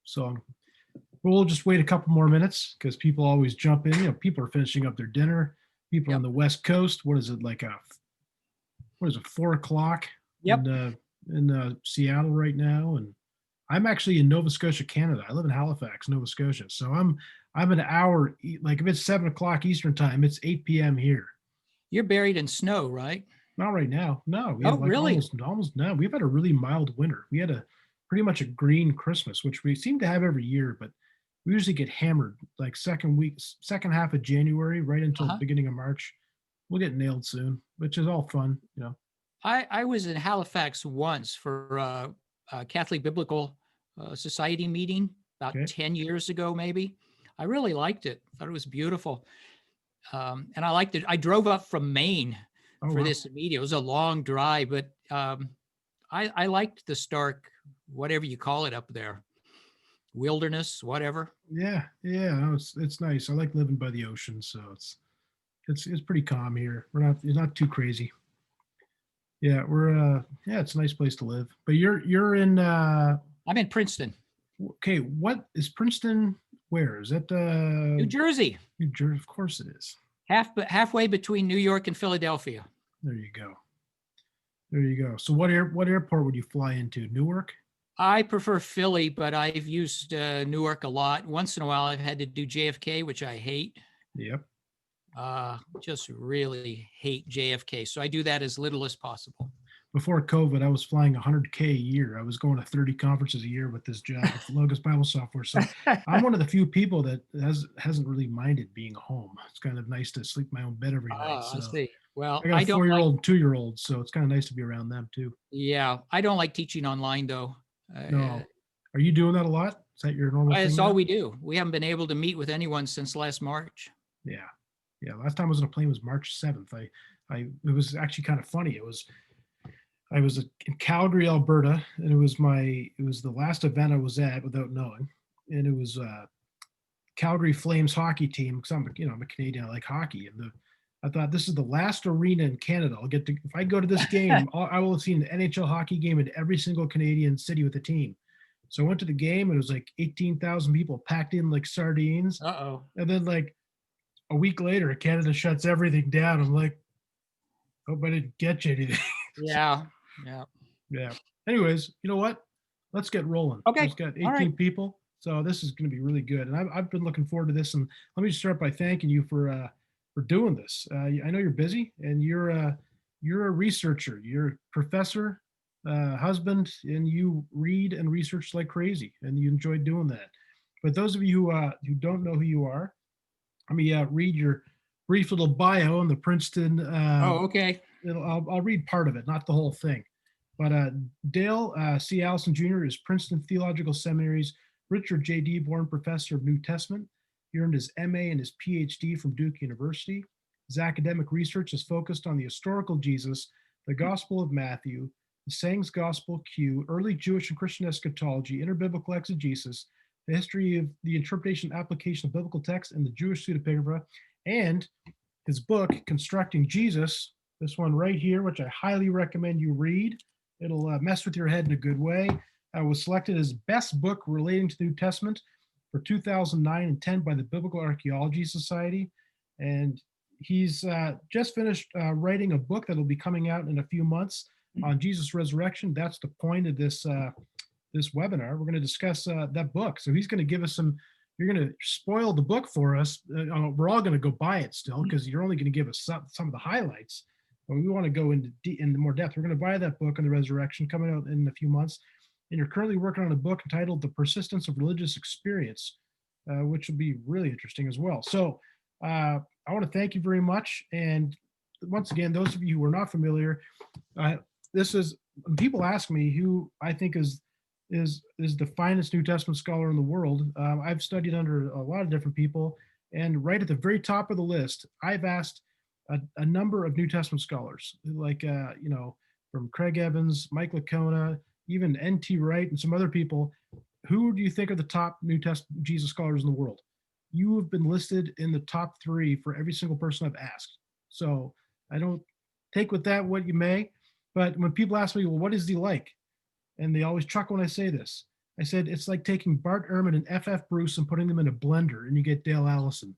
So we'll just wait a couple more minutes because people always jump in. People are finishing up their dinner. People on Yep. the West Coast. What is it, 4 o'clock Yep. in Seattle right now? And I'm actually in Nova Scotia, Canada. I live in Halifax, Nova Scotia. So I'm an hour. Like if it's 7 o'clock Eastern time, it's 8 p.m. here. You're buried in snow, right? Not right now. No, we Oh, have like really? almost no. We've had a really mild winter. We had a pretty much a green Christmas, which we seem to have every year, but we usually get hammered like second half of January, right until the Uh-huh. beginning of March. We'll get nailed soon, which is all fun. I was in Halifax once for a Catholic Biblical Society meeting about Okay. 10 years ago, maybe. I really liked it. Thought it was beautiful. And I liked it. I drove up from Maine Oh for wow. this meeting. It was a long drive, but I liked the stark, whatever you call it up there, wilderness, whatever. Yeah, yeah. No, it's nice. I like living by the ocean, so it's pretty calm here. It's not too crazy. Yeah, yeah, it's a nice place to live. But you're in I'm in Princeton, okay, what is Princeton? Where is that? New Jersey, New Jersey. Of course it is. halfway between New York and Philadelphia. There you go. There you go. So what airport would you fly into? Newark? I prefer Philly, but I've used Newark a lot. Once in a while, I've had to do JFK, which I hate. Yep. Just really hate JFK. So I do that as little as possible. Before COVID, I was flying 100K a year. I was going to 30 conferences a year with this job with Logos Bible Software. So I'm one of the few people that hasn't really minded being home. It's kind of nice to sleep in my own bed every night. I So see. Well, I got I a don't like, 4-year-old, 2-year-old, so it's kind of nice to be around them too. yeah, I don't like teaching online though. No, are you doing that a lot? Is that your normal thing It's all now? we do. We haven't been able to meet with anyone since last March. Yeah, yeah. Last time I was on a plane was March 7th. It was actually kind of funny. I was in Calgary, Alberta, and it was the last event I was at without knowing, and it was Calgary Flames hockey team because I'm a Canadian. I like hockey, and I thought this is the last arena in Canada. I'll get to if I go to this game, I will have seen an NHL hockey game in every single Canadian city with a team. So I went to the game, and it was like 18,000 people packed in like sardines, Uh-oh. and then like a week later, Canada shuts everything down. I'm like, hope I didn't get you anything. Yeah. Yeah. Yeah. Anyways, you know what? Let's get rolling. Okay. We've got All right. 18 people, so this is going to be really good. And I've been looking forward to this. And let me just start by thanking you for doing this. I know you're busy, and you're a researcher. You're a professor, husband, and you read and research like crazy, and you enjoy doing that. But those of you who don't know who you are, let me read your brief little bio in the Princeton. Oh, okay. I'll read part of it, not the whole thing. But Dale C. Allison Jr. is Princeton Theological Seminary's Richard J. Dearborn Professor of New Testament. He earned his MA and his PhD from Duke University. His academic research is focused on the historical Jesus, the Gospel of Matthew, the Sayings Gospel Q, early Jewish and Christian eschatology, interbiblical exegesis, the history of the interpretation and application of biblical text, and the Jewish pseudepigrapha, and his book, Constructing Jesus, this one right here, which I highly recommend you read. It'll mess with your head in a good way. Was selected as best book relating to the New Testament for 2009 and 10 by the Biblical Archaeology Society. And he's just finished writing a book that'll be coming out in a few months on Jesus' resurrection. That's the point of this this webinar. We're going to discuss that book. So he's going to give us some. You're going to spoil the book for us. We're all going to go buy it still because you're only going to give us some of the highlights. But we want to go into more depth. We're going to buy that book on the resurrection coming out in a few months. And you're currently working on a book entitled The Persistence of Religious Experience, which will be really interesting as well. So I want to thank you very much. And once again, those of you who are not familiar, this is, when people ask me who I think is the finest New Testament scholar in the world. I've studied under a lot of different people, and right at the very top of the list, I've asked a number of New Testament scholars, like from Craig Evans, Mike Licona, even N.T. Wright, and some other people. Who do you think are the top New Testament Jesus scholars in the world? You have been listed in the top 3 for every single person I've asked. So I don't take with that what you may, but when people ask me, well, what is he like? And they always chuckle when I say this. I said, it's like taking Bart Ehrman and F.F. Bruce and putting them in a blender and you get Dale Allison,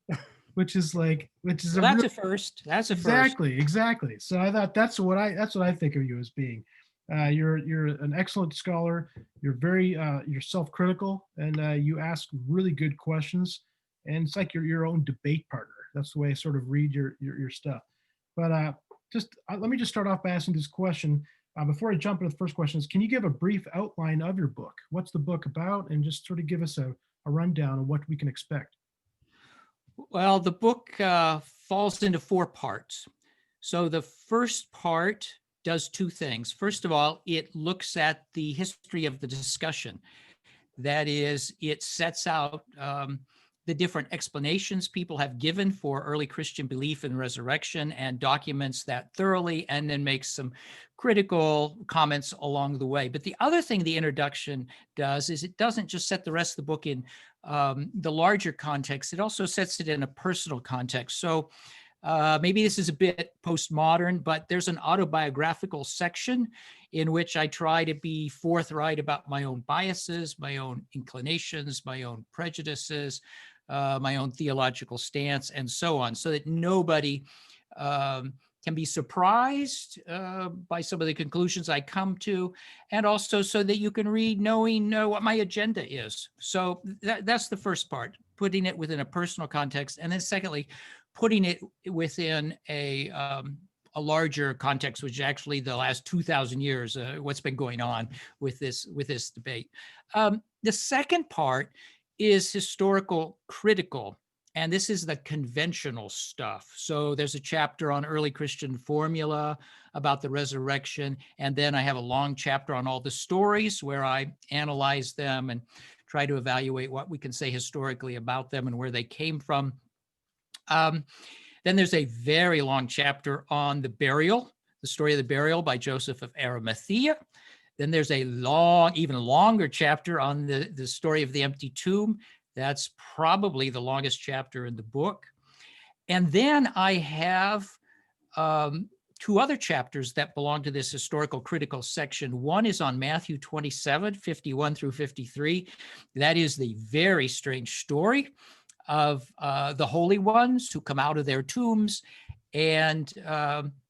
which is Well, a that's real, a first. That's a first. exactly. So I thought that's what I think of you as being. You're an excellent scholar. You're very you're self-critical, and you ask really good questions. And it's like you're your own debate partner. That's the way I sort of read your stuff. But let me just start off by asking this question. Before I jump into the first questions, can you give a brief outline of your book? What's the book about? And just sort of give us a rundown of what we can expect. Well, the book falls into 4 parts. So the first part does 2 things. First of all, it looks at the history of the discussion. That is, it sets out the different explanations people have given for early Christian belief in resurrection and documents that thoroughly, and then makes some critical comments along the way. But the other thing the introduction does is it doesn't just set the rest of the book in the larger context, it also sets it in a personal context. So maybe this is a bit postmodern, but there's an autobiographical section in which I try to be forthright about my own biases, my own inclinations, my own prejudices, my own theological stance, and so on, so that nobody can be surprised by some of the conclusions I come to, and also so that you can read knowing what my agenda is. So that's the first part, putting it within a personal context. And then secondly, putting it within a larger context, which is actually the last 2,000 years, what's been going on with this debate. The second part is historical critical, and this is the conventional stuff. So there's a chapter on early Christian formula about the resurrection, and then I have a long chapter on all the stories where I analyze them and try to evaluate what we can say historically about them and where they came from. Then there's a very long chapter on the burial, the story of the burial by Joseph of Arimathea. Then there's a long, even longer chapter on the story of the empty tomb. That's probably the longest chapter in the book. And then I have 2 other chapters that belong to this historical critical section. One is on Matthew 27, 51 through 53. That is the very strange story of the holy ones who come out of their tombs and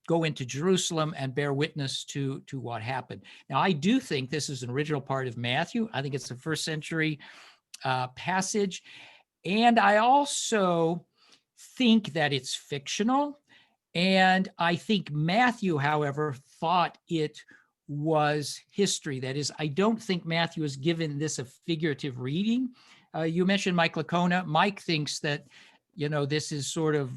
go into Jerusalem and bear witness to what happened. Now, I do think this is an original part of Matthew. I think it's a first century passage. And I also think that it's fictional. And I think Matthew, however, thought it was history. That is, I don't think Matthew has given this a figurative reading. You mentioned Mike Licona. Mike thinks that, this is sort of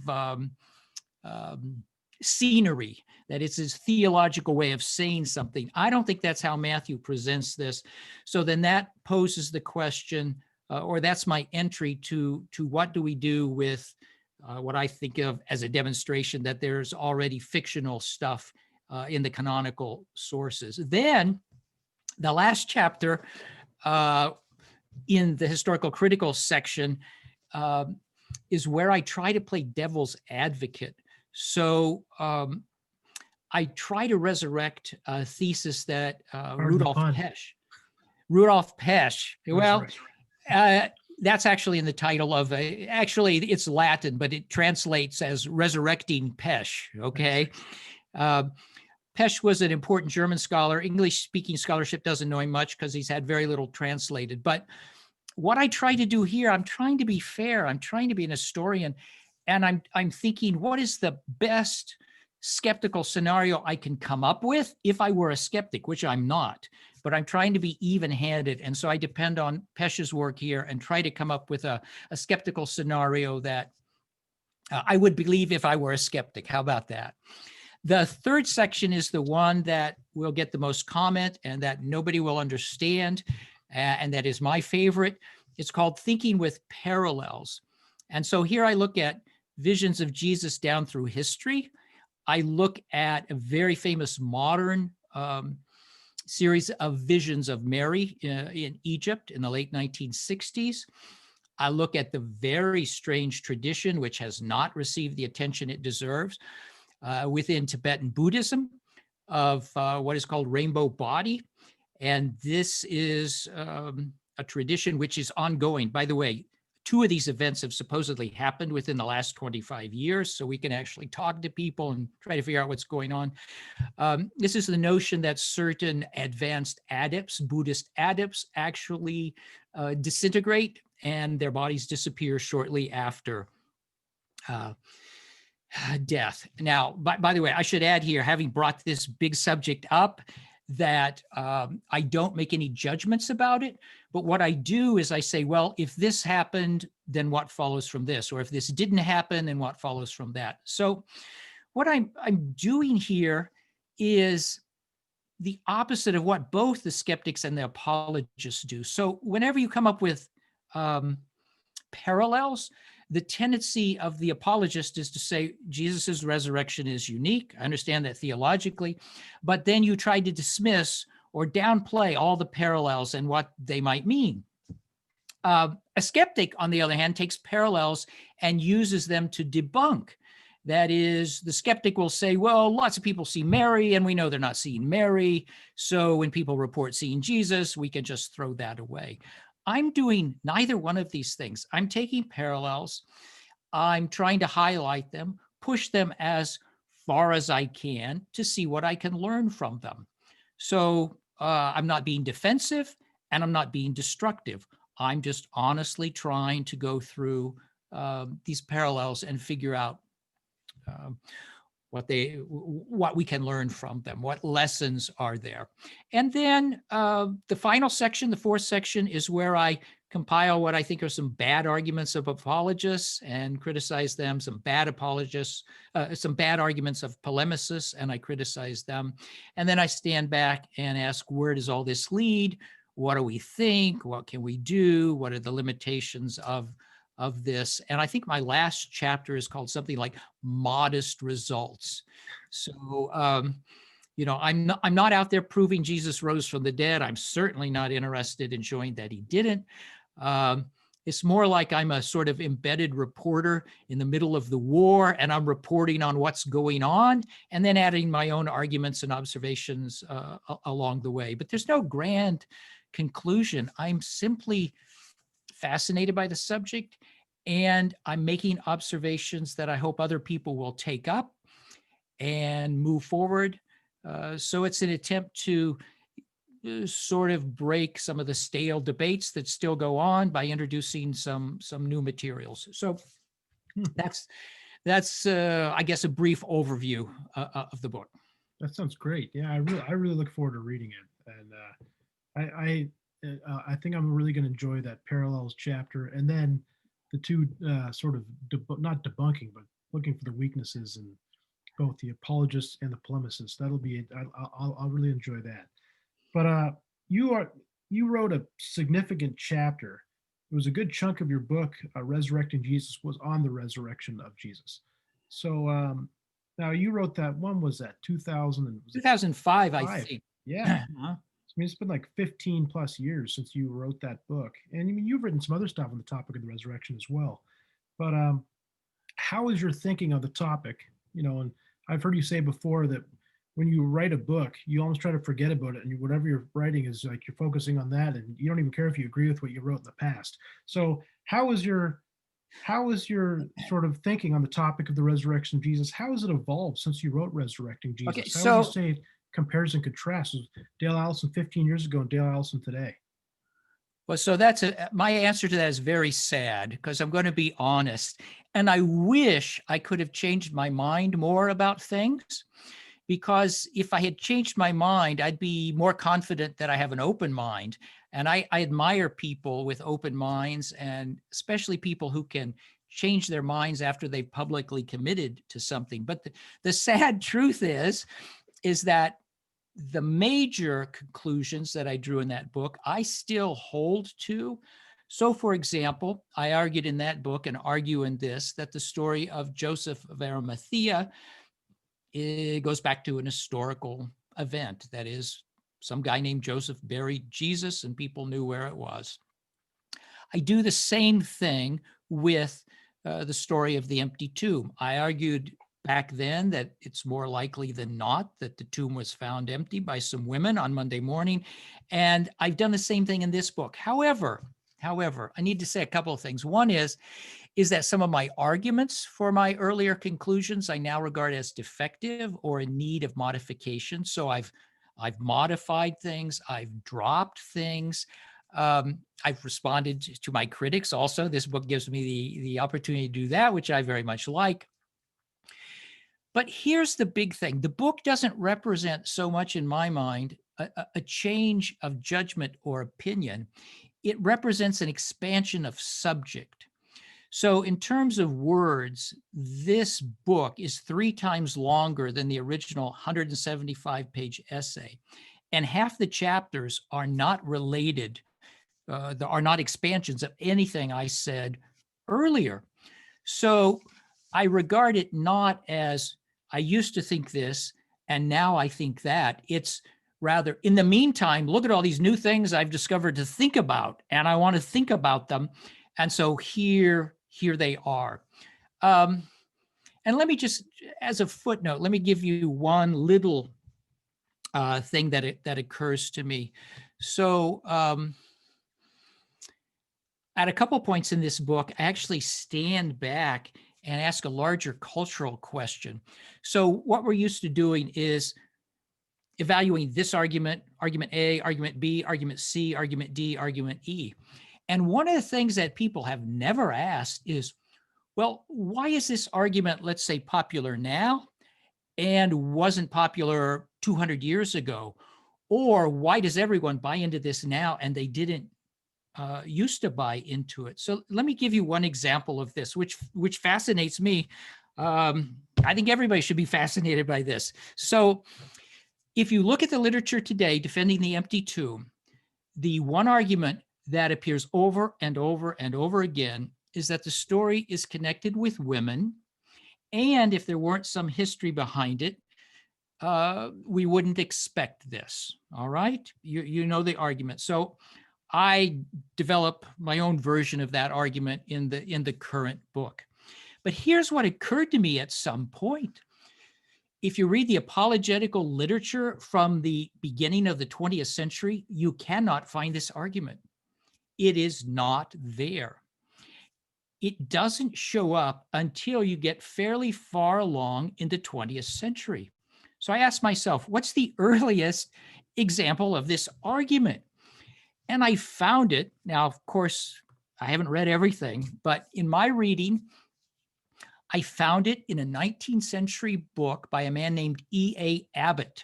scenery, that it's his theological way of saying something. I don't think that's how Matthew presents this. So then that poses the question, or that's my entry to what do we do with what I think of as a demonstration that there's already fictional stuff in the canonical sources. Then the last chapter in the historical critical section is where I try to play devil's advocate. So I try to resurrect a thesis that Rudolf Pesch, well, that's actually in the title of actually it's Latin, but it translates as resurrecting Pesch, okay? Pesch was an important German scholar. English-speaking scholarship doesn't know him much because he's had very little translated. But what I try to do here, I'm trying to be fair. I'm trying to be an historian. And I'm thinking, what is the best skeptical scenario I can come up with if I were a skeptic, which I'm not. But I'm trying to be even-handed. And so I depend on Pesch's work here and try to come up with a skeptical scenario that I would believe if I were a skeptic. How about that? The third section is the one that will get the most comment and that nobody will understand, and that is my favorite. It's called Thinking with Parallels. And so here I look at visions of Jesus down through history. I look at a very famous modern series of visions of Mary in Egypt in the late 1960s. I look at the very strange tradition, which has not received the attention it deserves, within Tibetan Buddhism of what is called rainbow body. And this is a tradition which is ongoing. By the way, 2 of these events have supposedly happened within the last 25 years, so we can actually talk to people and try to figure out what's going on. This is the notion that certain advanced adepts, Buddhist adepts, actually disintegrate and their bodies disappear shortly after death. Now, by the way, I should add here, having brought this big subject up, that I don't make any judgments about it. But what I do is I say, well, if this happened, then what follows from this? Or if this didn't happen, then what follows from that? So what I'm doing here is the opposite of what both the skeptics and the apologists do. So whenever you come up with parallels, the tendency of the apologist is to say Jesus's resurrection is unique. I understand that theologically, but then you try to dismiss or downplay all the parallels and what they might mean. A skeptic, on the other hand, takes parallels and uses them to debunk. That is, the skeptic will say, well, lots of people see Mary and we know they're not seeing Mary. So when people report seeing Jesus, we can just throw that away. I'm doing neither one of these things. I'm taking parallels. I'm trying to highlight them, push them as far as I can to see what I can learn from them. So I'm not being defensive and I'm not being destructive. I'm just honestly trying to go through these parallels and figure out what we can learn from them, what lessons are there. And then the final section, the 4th section, is where I compile what I think are some bad arguments of apologists and criticize them, some bad apologists, some bad arguments of polemicists, and I criticize them. And then I stand back and ask, where does all this lead? What do we think? What can we do? What are the limitations of this? And I think my last chapter is called something like modest results. So, I'm not out there proving Jesus rose from the dead. I'm certainly not interested in showing that he didn't. It's more like I'm a sort of embedded reporter in the middle of the war, and I'm reporting on what's going on and then adding my own arguments and observations along the way. But there's no grand conclusion. I'm simply fascinated by the subject, and I'm making observations that I hope other people will take up and move forward. So it's an attempt to sort of break some of the stale debates that still go on by introducing some new materials. So that's I guess a brief overview of the book. That sounds great. Yeah, I really look forward to reading it, and I think I'm really going to enjoy that parallels chapter, and then the 2 sort of not debunking, but looking for the weaknesses in both the apologists and the polemicists. That'll be it. I'll really enjoy that. But you wrote a significant chapter. It was a good chunk of your book, Resurrecting Jesus, was on the resurrection of Jesus. So now you wrote that one, was that 2005, I think. Yeah. I mean, it's been like 15 plus years since you wrote that book. And I mean, you've written some other stuff on the topic of the resurrection as well. But how is your thinking on the topic? And I've heard you say before that when you write a book, you almost try to forget about it. And whatever you're writing is like you're focusing on that, and you don't even care if you agree with what you wrote in the past. So how is your sort of thinking on the topic of the resurrection of Jesus? How has it evolved since you wrote Resurrecting Jesus? Okay, how would you say compares and contrasts Dale Allison 15 years ago and Dale Allison today? Well, so my answer to that is very sad, because I'm going to be honest. And I wish I could have changed my mind more about things, because if I had changed my mind, I'd be more confident that I have an open mind. And I admire people with open minds, and especially people who can change their minds after they've publicly committed to something. But the sad truth is that the major conclusions that I drew in that book, I still hold to. So, for example, I argued in that book and argue in this that the story of Joseph of Arimathea, it goes back to an historical event. That is, some guy named Joseph buried Jesus and people knew where it was. I do the same thing with the story of the empty tomb. I argued back then that it's more likely than not that the tomb was found empty by some women on Monday morning. And I've done the same thing in this book. However, I need to say a couple of things. One is that some of my arguments for my earlier conclusions I now regard as defective or in need of modification. So I've modified things, I've dropped things. I've responded to my critics also. This book gives me the opportunity to do that, which I very much like. But here's the big thing. The book doesn't represent so much, in my mind, a change of judgment or opinion. It represents an expansion of subject. So in terms of words, this book is 3 times longer than the original 175-page essay. And half the chapters are not related, are not expansions of anything I said earlier. So I regard it not as, I used to think this, and now I think that. It's rather, in the meantime, look at all these new things I've discovered to think about, and I want to think about them. And so here they are. And let me just, as a footnote, let me give you one little thing that occurs to me. So at a couple points in this book, I actually stand back and ask a larger cultural question. So what we're used to doing is evaluating this argument, argument A, argument B, argument C, argument D, argument E. And one of the things that people have never asked is, well, why is this argument, let's say, popular now and wasn't popular 200 years ago? Or why does everyone buy into this now and they didn't used to buy into it? So let me give you one example of this, which fascinates me. I think everybody should be fascinated by this. So if you look at the literature today defending the empty tomb, the one argument that appears over and over and over again is that the story is connected with women. And if there weren't some history behind it, we wouldn't expect this. All right. You know the argument. So I develop my own version of that argument in the current book. But here's what occurred to me at some point. If you read the apologetical literature from the beginning of the 20th century, you cannot find this argument. It is not there. It doesn't show up until you get fairly far along in the 20th century. So I asked myself, what's the earliest example of this argument? And I found it. Now, of course, I haven't read everything, but in my reading, I found it in a 19th century book by a man named E.A. Abbott.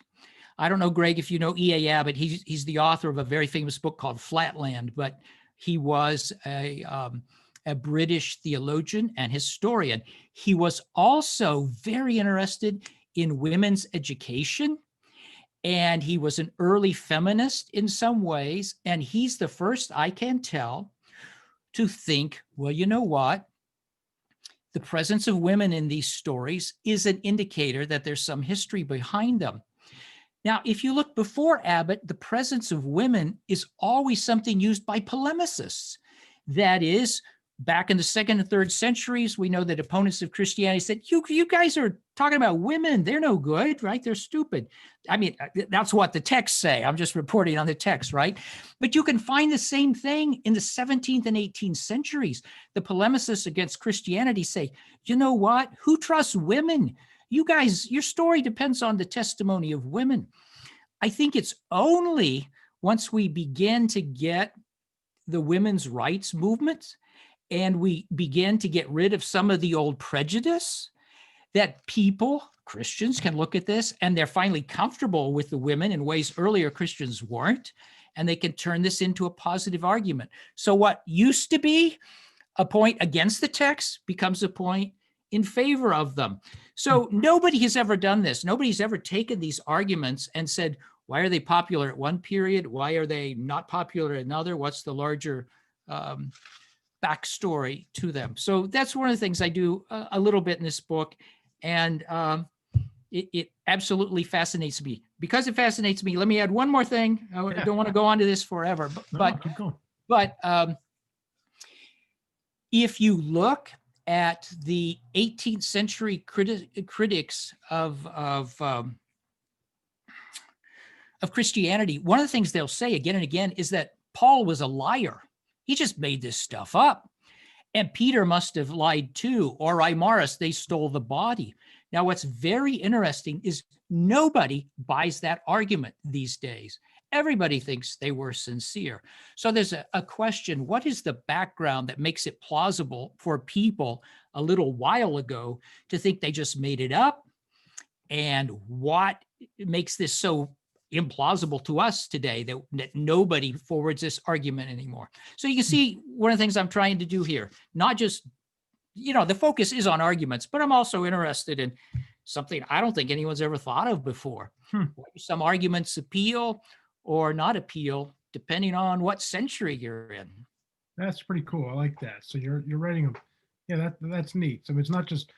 I don't know, Greg, if you know E.A. Abbott. He's the author of a very famous book called Flatland, but he was a British theologian and historian. He was also very interested in women's education, and he was an early feminist in some ways. And he's the first, I can tell, to think, well, you know what? The presence of women in these stories is an indicator that there's some history behind them. Now, if you look before Abbott, the presence of women is always something used by polemicists. That is, back in the 2nd and 3rd centuries, we know that opponents of Christianity said, you guys are talking about women. They're no good, right? They're stupid. I mean, that's what the texts say. I'm just reporting on the text, right? But you can find the same thing in the 17th and 18th centuries. The polemicists against Christianity say, you know what? Who trusts women? You guys, your story depends on the testimony of women. I think it's only once we begin to get the women's rights movement and we begin to get rid of some of the old prejudice that people, Christians, can look at this and they're finally comfortable with the women in ways earlier Christians weren't, and they can turn this into a positive argument. So what used to be a point against the text becomes a point in favor of them. So nobody has ever done this. Nobody's ever taken these arguments and said, why are they popular at one period? Why are they not popular at another? What's the larger backstory to them? So that's one of the things I do a little bit in this book. And it absolutely fascinates me. Because it fascinates me, let me add one more thing. I don't want to go on to this forever, but if you look at the 18th century critics of Christianity, one of the things they'll say again and again is that Paul was a liar. He just made this stuff up. And Peter must have lied too, or Imaris, they stole the body. Now, what's very interesting is nobody buys that argument these days. Everybody thinks they were sincere. So there's a question, what is the background that makes it plausible for people a little while ago to think they just made it up? And what makes this so implausible to us today that nobody forwards this argument anymore? So you can see one of the things I'm trying to do here, not just, the focus is on arguments, but I'm also interested in something I don't think anyone's ever thought of before. Some arguments appeal or not appeal, depending on what century you're in. That's pretty cool. I like that. So you're writing them. Yeah, that's neat. So it's not just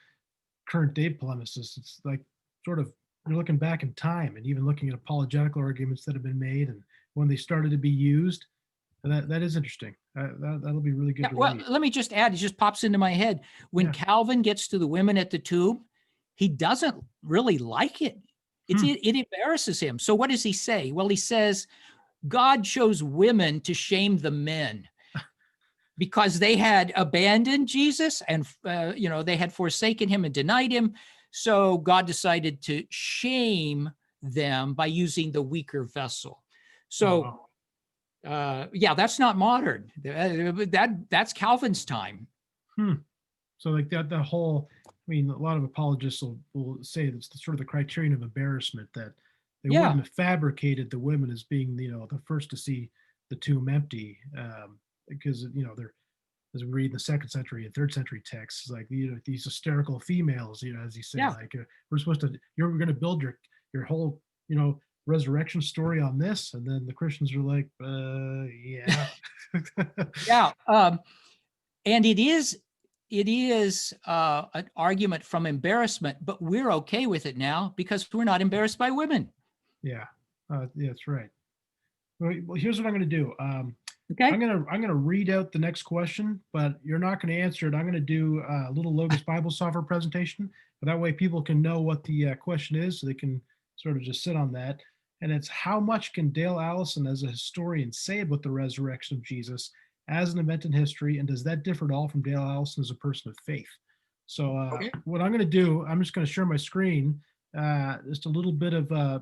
current day polemicists. It's like sort of you're looking back in time and even looking at apologetical arguments that have been made and when they started to be used. And that is interesting. That'll be really good. Yeah, well, let me just add, it just pops into my head. When Calvin gets to the women at the tomb, he doesn't really like it. It embarrasses him. So what does he say? Well, he says, God chose women to shame the men because they had abandoned Jesus and, they had forsaken him and denied him. So God decided to shame them by using the weaker vessel. So, that's not modern. That's Calvin's time. So like that whole, a lot of apologists will say that's sort of the criterion of embarrassment, that they wouldn't have fabricated the women as being, the first to see the tomb empty, because, they're, as we read in the 2nd century and 3rd century texts, like, these hysterical females, as you say, you're going to build your whole, resurrection story on this. And then the Christians are like, yeah. And it is an argument from embarrassment, but we're okay with it now because we're not embarrassed by women. Yeah, that's right. Well, here's what I'm going to do. Okay. I'm gonna read out the next question, but you're not going to answer it. I'm going to do a little Logos Bible software presentation, but that way people can know what the question is, so they can sort of just sit on that. And it's, how much can Dale Allison as a historian say about the resurrection of Jesus as an event in history, and does that differ at all from Dale Allison as a person of faith? So what I'm going to do, I'm just going to share my screen. Just a little bit of the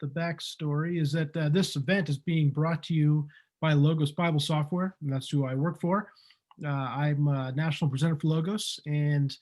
backstory is that this event is being brought to you by Logos Bible Software, and that's who I work for. I'm a national presenter for Logos, and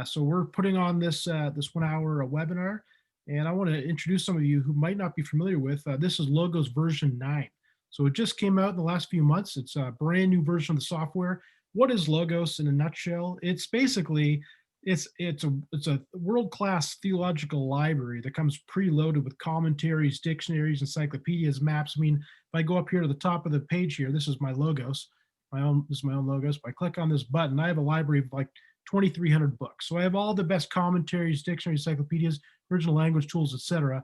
so we're putting on this 1 hour webinar, and I want to introduce some of you who might not be familiar with. This is Logos version 9. So it just came out in the last few months. It's a brand new version of the software. What is Logos in a nutshell? It's basically, it's a world-class theological library that comes preloaded with commentaries, dictionaries, encyclopedias, maps. If I go up here to the top of the page here, this is my Logos, this is my own Logos. If I click on this button, I have a library of like 2,300 books. So I have all the best commentaries, dictionaries, encyclopedias, original language tools, etc.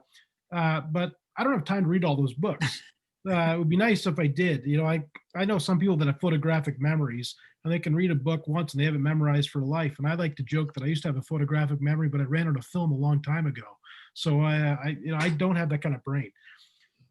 But I don't have time to read all those books. It would be nice if I did. I know some people that have photographic memories, and they can read a book once and they have it memorized for life. And I like to joke that I used to have a photographic memory, but I ran out of film a long time ago. So I don't have that kind of brain.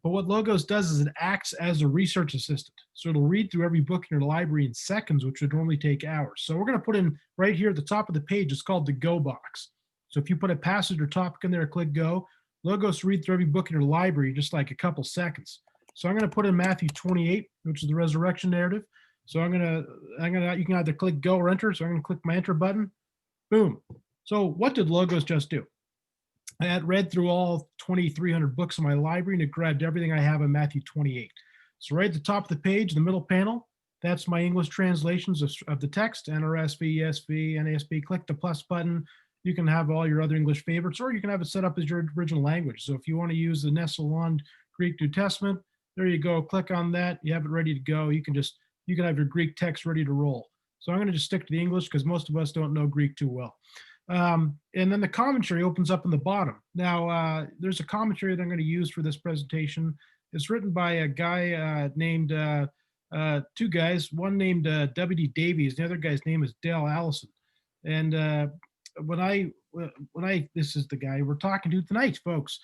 But what Logos does is it acts as a research assistant. So it'll read through every book in your library in seconds, which would normally take hours. So we're going to put in right here at the top of the page, it's called the Go box. So if you put a passage or topic in there, click Go, Logos read through every book in your library in just like a couple seconds. So I'm going to put in Matthew 28, which is the resurrection narrative. So you can either click Go or Enter. So I'm going to click my Enter button. Boom. So what did Logos just do? I had read through all 2,300 books in my library, and it grabbed everything I have in Matthew 28. So right at the top of the page, the middle panel, that's my English translations of the text, NRSV, ESV, NASB. Click the plus button. You can have all your other English favorites, or you can have it set up as your original language. So if you want to use the Nestle-Aland Greek New Testament, there you go. Click on that. You have it ready to go. You can have your Greek text ready to roll. So I'm going to just stick to the English because most of us don't know Greek too well. And then the commentary opens up in the bottom. Now, there's a commentary that I'm going to use for this presentation. It's written by a guy named, two guys, one named W.D. Davies, the other guy's name is Dale Allison. And this is the guy we're talking to tonight, folks.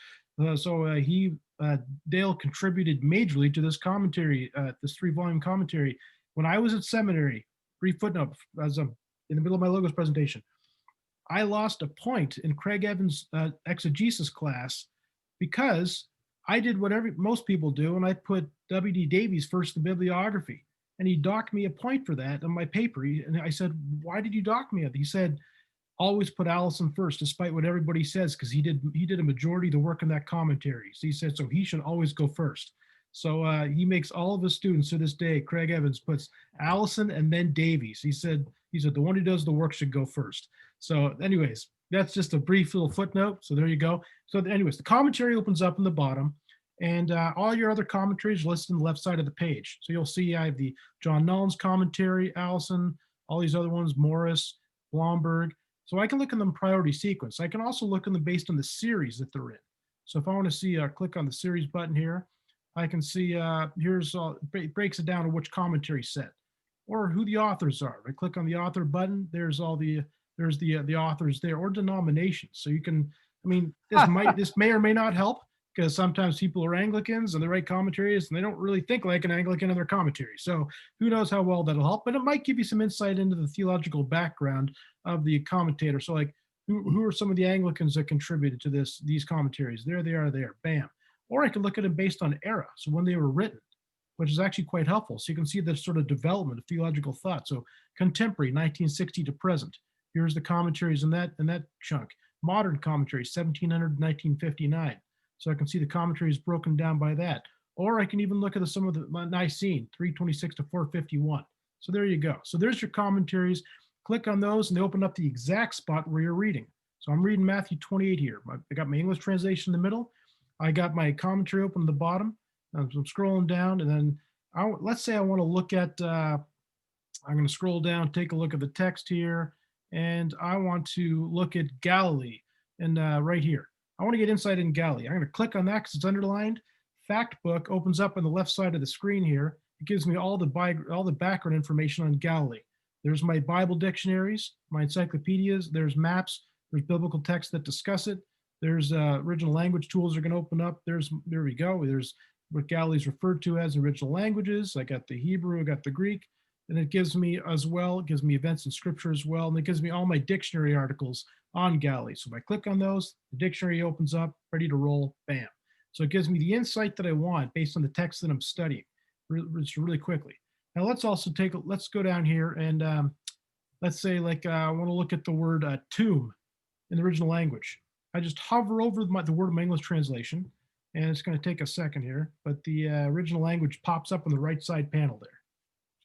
Dale contributed majorly to this commentary, this 3-volume commentary. When I was at seminary, brief footnote, as I'm in the middle of my logos presentation, I lost a point in Craig Evans' exegesis class because I did what most people do, and I put W.D. Davies first in the bibliography. And he docked me a point for that on my paper. And I said, "Why did you dock me?" He said, "Always put Allison first, despite what everybody says, because he did a majority of the work in that commentary." So he said, so he should always go first. So he makes all of his students to this day. Craig Evans puts Allison and then Davies. He said the one who does the work should go first. So anyways, that's just a brief little footnote. So there you go. So anyways, the commentary opens up in the bottom, and all your other commentaries listed on the left side of the page. So you'll see I have the John Nollen's commentary, Allison, all these other ones, Morris, Blomberg. So I can look in them priority sequence. I can also look in them based on the series that they're in. So if I want to see, click on the series button here, I can see it breaks it down to which commentary set or who the authors are. I click on the author button. There's the authors there, or denominations. So you can, this may or may not help, because sometimes people are Anglicans and they write commentaries and they don't really think like an Anglican in their commentary. So who knows how well that'll help, but it might give you some insight into the theological background of the commentator. So like, who are some of the Anglicans that contributed to these commentaries? There they are there, bam. Or I can look at them based on era, so when they were written, which is actually quite helpful. So you can see the sort of development of theological thought. So contemporary, 1960 to present. Here's the commentaries in that chunk. Modern commentaries, 1700 to 1959. So I can see the commentaries broken down by that. Or I can even look at some of the Nicene, 326 to 451. So there you go. So there's your commentaries. Click on those and they open up the exact spot where you're reading. So I'm reading Matthew 28 here. I got my English translation in the middle. I got my commentary open at the bottom. I'm scrolling down, and then let's say I want to look at, I'm going to scroll down, take a look at the text here, and I want to look at Galilee, and right here. I want to get insight in Galilee. I'm going to click on that because it's underlined. Fact book opens up on the left side of the screen here. It gives me all the background information on Galilee. There's my Bible dictionaries, my encyclopedias, there's maps, there's biblical texts that discuss it. There's original language tools are going to open up. There we go. There's what Galilee is referred to as original languages. I got the Hebrew, I got the Greek, and it gives me events in scripture as well. And it gives me all my dictionary articles on Galilee. So if I click on those, the dictionary opens up, ready to roll, bam. So it gives me the insight that I want based on the text that I'm studying really quickly. Now let's also let's go down here and let's say I want to look at the word tomb in the original language. I just hover over the word of my English translation, and it's going to take a second here, but the original language pops up on the right side panel there.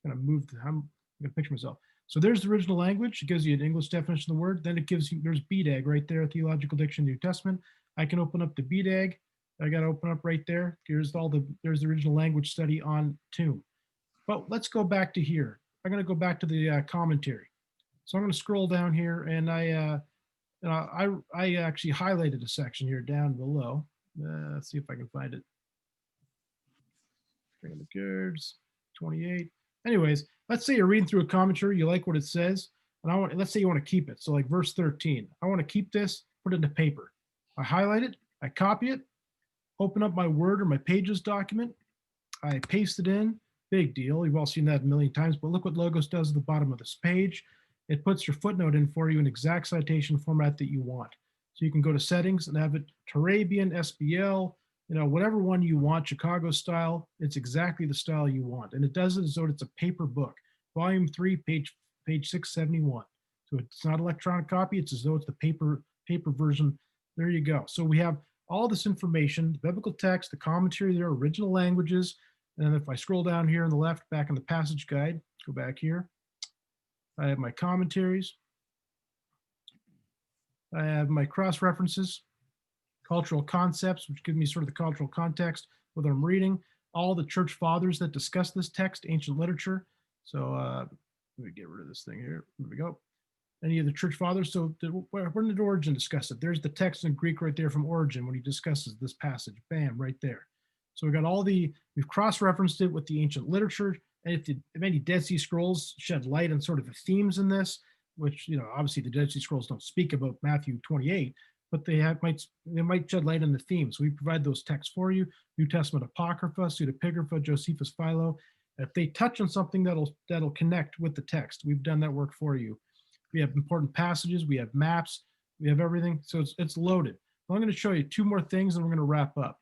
I'm going to move, I'm going to picture myself. So there's the original language. It gives you an English definition of the word. Then it gives you, there's BDAG right there, Theological Dictionary New Testament. I can open up the BDAG. I got to open up right there. There's the original language study on tomb. But let's go back to here. I'm going to go back to the commentary. So I'm going to scroll down here, and I actually highlighted a section here down below. Let's see if I can find it. The Goods, 28. Anyways, let's say you're reading through a commentary, you like what it says, and let's say you want to keep it. So like verse 13, I want to keep this, put it into paper. I highlight it, I copy it, open up my Word or my Pages document, I paste it in. Big deal. You've all seen that a million times, but look what Logos does at the bottom of this page. It puts your footnote in for you in exact citation format that you want. So you can go to settings and have it Turabian, SBL, whatever one you want, Chicago style. It's exactly the style you want. And it does it as though it's a paper book. Volume 3, page 671. So it's not electronic copy. It's as though it's the paper version. There you go. So we have all this information, the biblical text, the commentary, their original languages. And then if I scroll down here on the left, back in the passage guide, go back here. I have my commentaries. I have my cross references, cultural concepts, which give me sort of the cultural context, whether I'm reading, all the church fathers that discuss this text, ancient literature. So let me get rid of this thing here. There we go. Any of the church fathers. So when did Origen discuss it? There's the text in Greek right there from Origen when he discusses this passage. Bam, right there. So we got we've cross-referenced it with the ancient literature. And if any Dead Sea Scrolls shed light on sort of the themes in this, which, obviously the Dead Sea Scrolls don't speak about Matthew 28, but they might shed light on the theme. So we provide those texts for you: New Testament Apocrypha, Pseudepigrapha, Josephus Philo. If they touch on something that'll connect with the text, we've done that work for you. We have important passages, we have maps, we have everything. So it's loaded. I'm going to show you two more things and we're going to wrap up.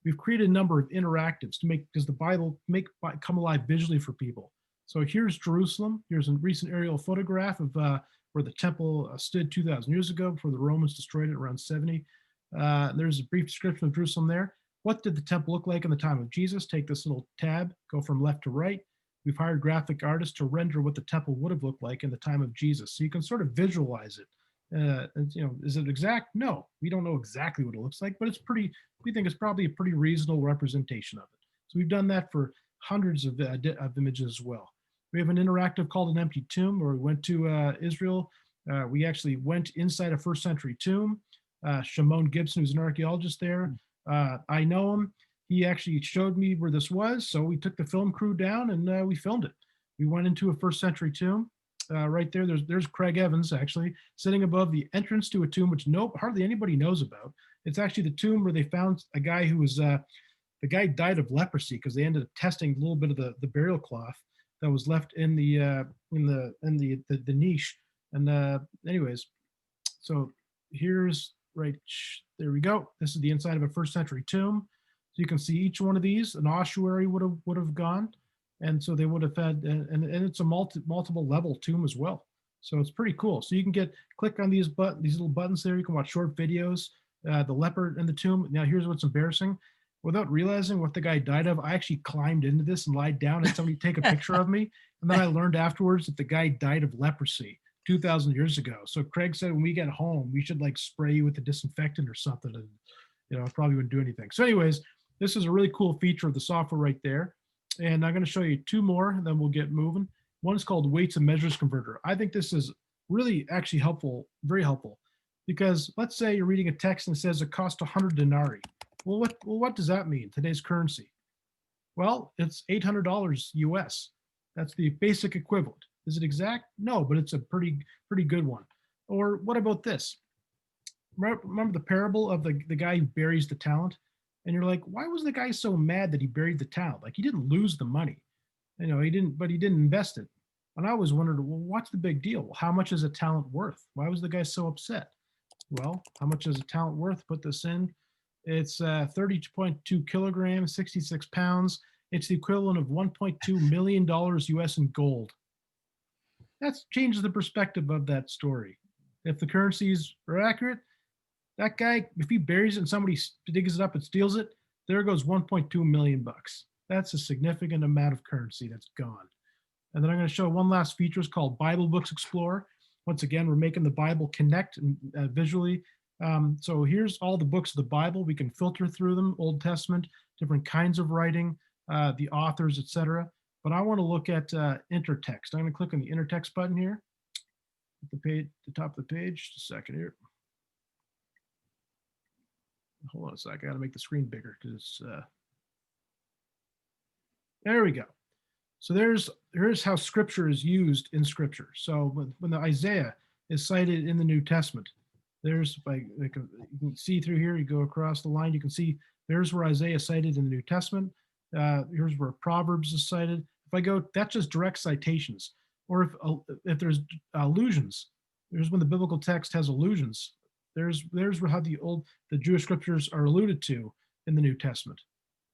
We've created a number of interactives to because the Bible come alive visually for people. So here's Jerusalem. Here's a recent aerial photograph of where the temple stood 2,000 years ago before the Romans destroyed it around 70. There's a brief description of Jerusalem there. What did the temple look like in the time of Jesus? Take this little tab, go from left to right. We've hired graphic artists to render what the temple would have looked like in the time of Jesus. So you can sort of visualize it. Is it exact? No, we don't know exactly what it looks like, but we think it's probably a pretty reasonable representation of it. So we've done that for hundreds of images as well. We have an interactive called An Empty Tomb, where we went to Israel. We actually went inside a first century tomb. Shimon Gibson, who's an archaeologist there, I know him. He actually showed me where this was. So we took the film crew down and we filmed it. We went into a first century tomb. Right there, there's Craig Evans actually sitting above the entrance to a tomb which hardly anybody knows about. It's actually the tomb where they found a guy who was the guy died of leprosy because they ended up testing a little bit of the burial cloth that was left in the niche. And anyways, so here's right there we go. This is the inside of a first century tomb. So you can see each one of these, an ossuary would have gone. And so they would have had, and it's a multiple level tomb as well. So it's pretty cool. So you can click on these little buttons there. You can watch short videos, the leopard in the tomb. Now here's what's embarrassing. Without realizing what the guy died of, I actually climbed into this and lied down and somebody take a picture of me. And then I learned afterwards that the guy died of leprosy 2,000 years ago. So Craig said, when we get home, we should spray you with the disinfectant or something. And, I probably wouldn't do anything. So anyways, this is a really cool feature of the software right there. And I'm going to show you two more, and then we'll get moving. One is called Weights and Measures Converter. I think this is really actually helpful, very helpful, because let's say you're reading a text and it says it costs 100 denarii. Well, what does that mean, today's currency? Well, it's $800 US. That's the basic equivalent. Is it exact? No, but it's a pretty good one. Or what about this? Remember the parable of the guy who buries the talent? And you're like, why was the guy so mad that he buried the talent? He didn't lose the money. He didn't invest it. And I always wondered, well, what's the big deal? Well, how much is a talent worth? Why was the guy so upset? Well, how much is a talent worth? Put this in. It's 30.2 kilograms, 66 pounds. It's the equivalent of $1.2 million US in gold. That's changes the perspective of that story. If the currencies are accurate, that guy, if he buries it and somebody digs it up and steals it, there goes 1.2 million bucks. That's a significant amount of currency that's gone. And then I'm going to show one last feature. It's called Bible Books Explorer. Once again, we're making the Bible connect visually. So here's all the books of the Bible. We can filter through them: Old Testament, different kinds of writing, the authors, etc. But I want to look at intertext. I'm going to click on the intertext button here at the top of the page. Just a second here. Hold on a sec. I got to make the screen bigger because there we go. So here's how Scripture is used in Scripture. So when the Isaiah is cited in the New Testament, there's you can see through here. You go across the line, you can see there's where Isaiah is cited in the New Testament. Here's where Proverbs is cited. If I go, that's just direct citations. Or if there's allusions, there's when the biblical text has allusions. There's how the Jewish scriptures are alluded to in the New Testament.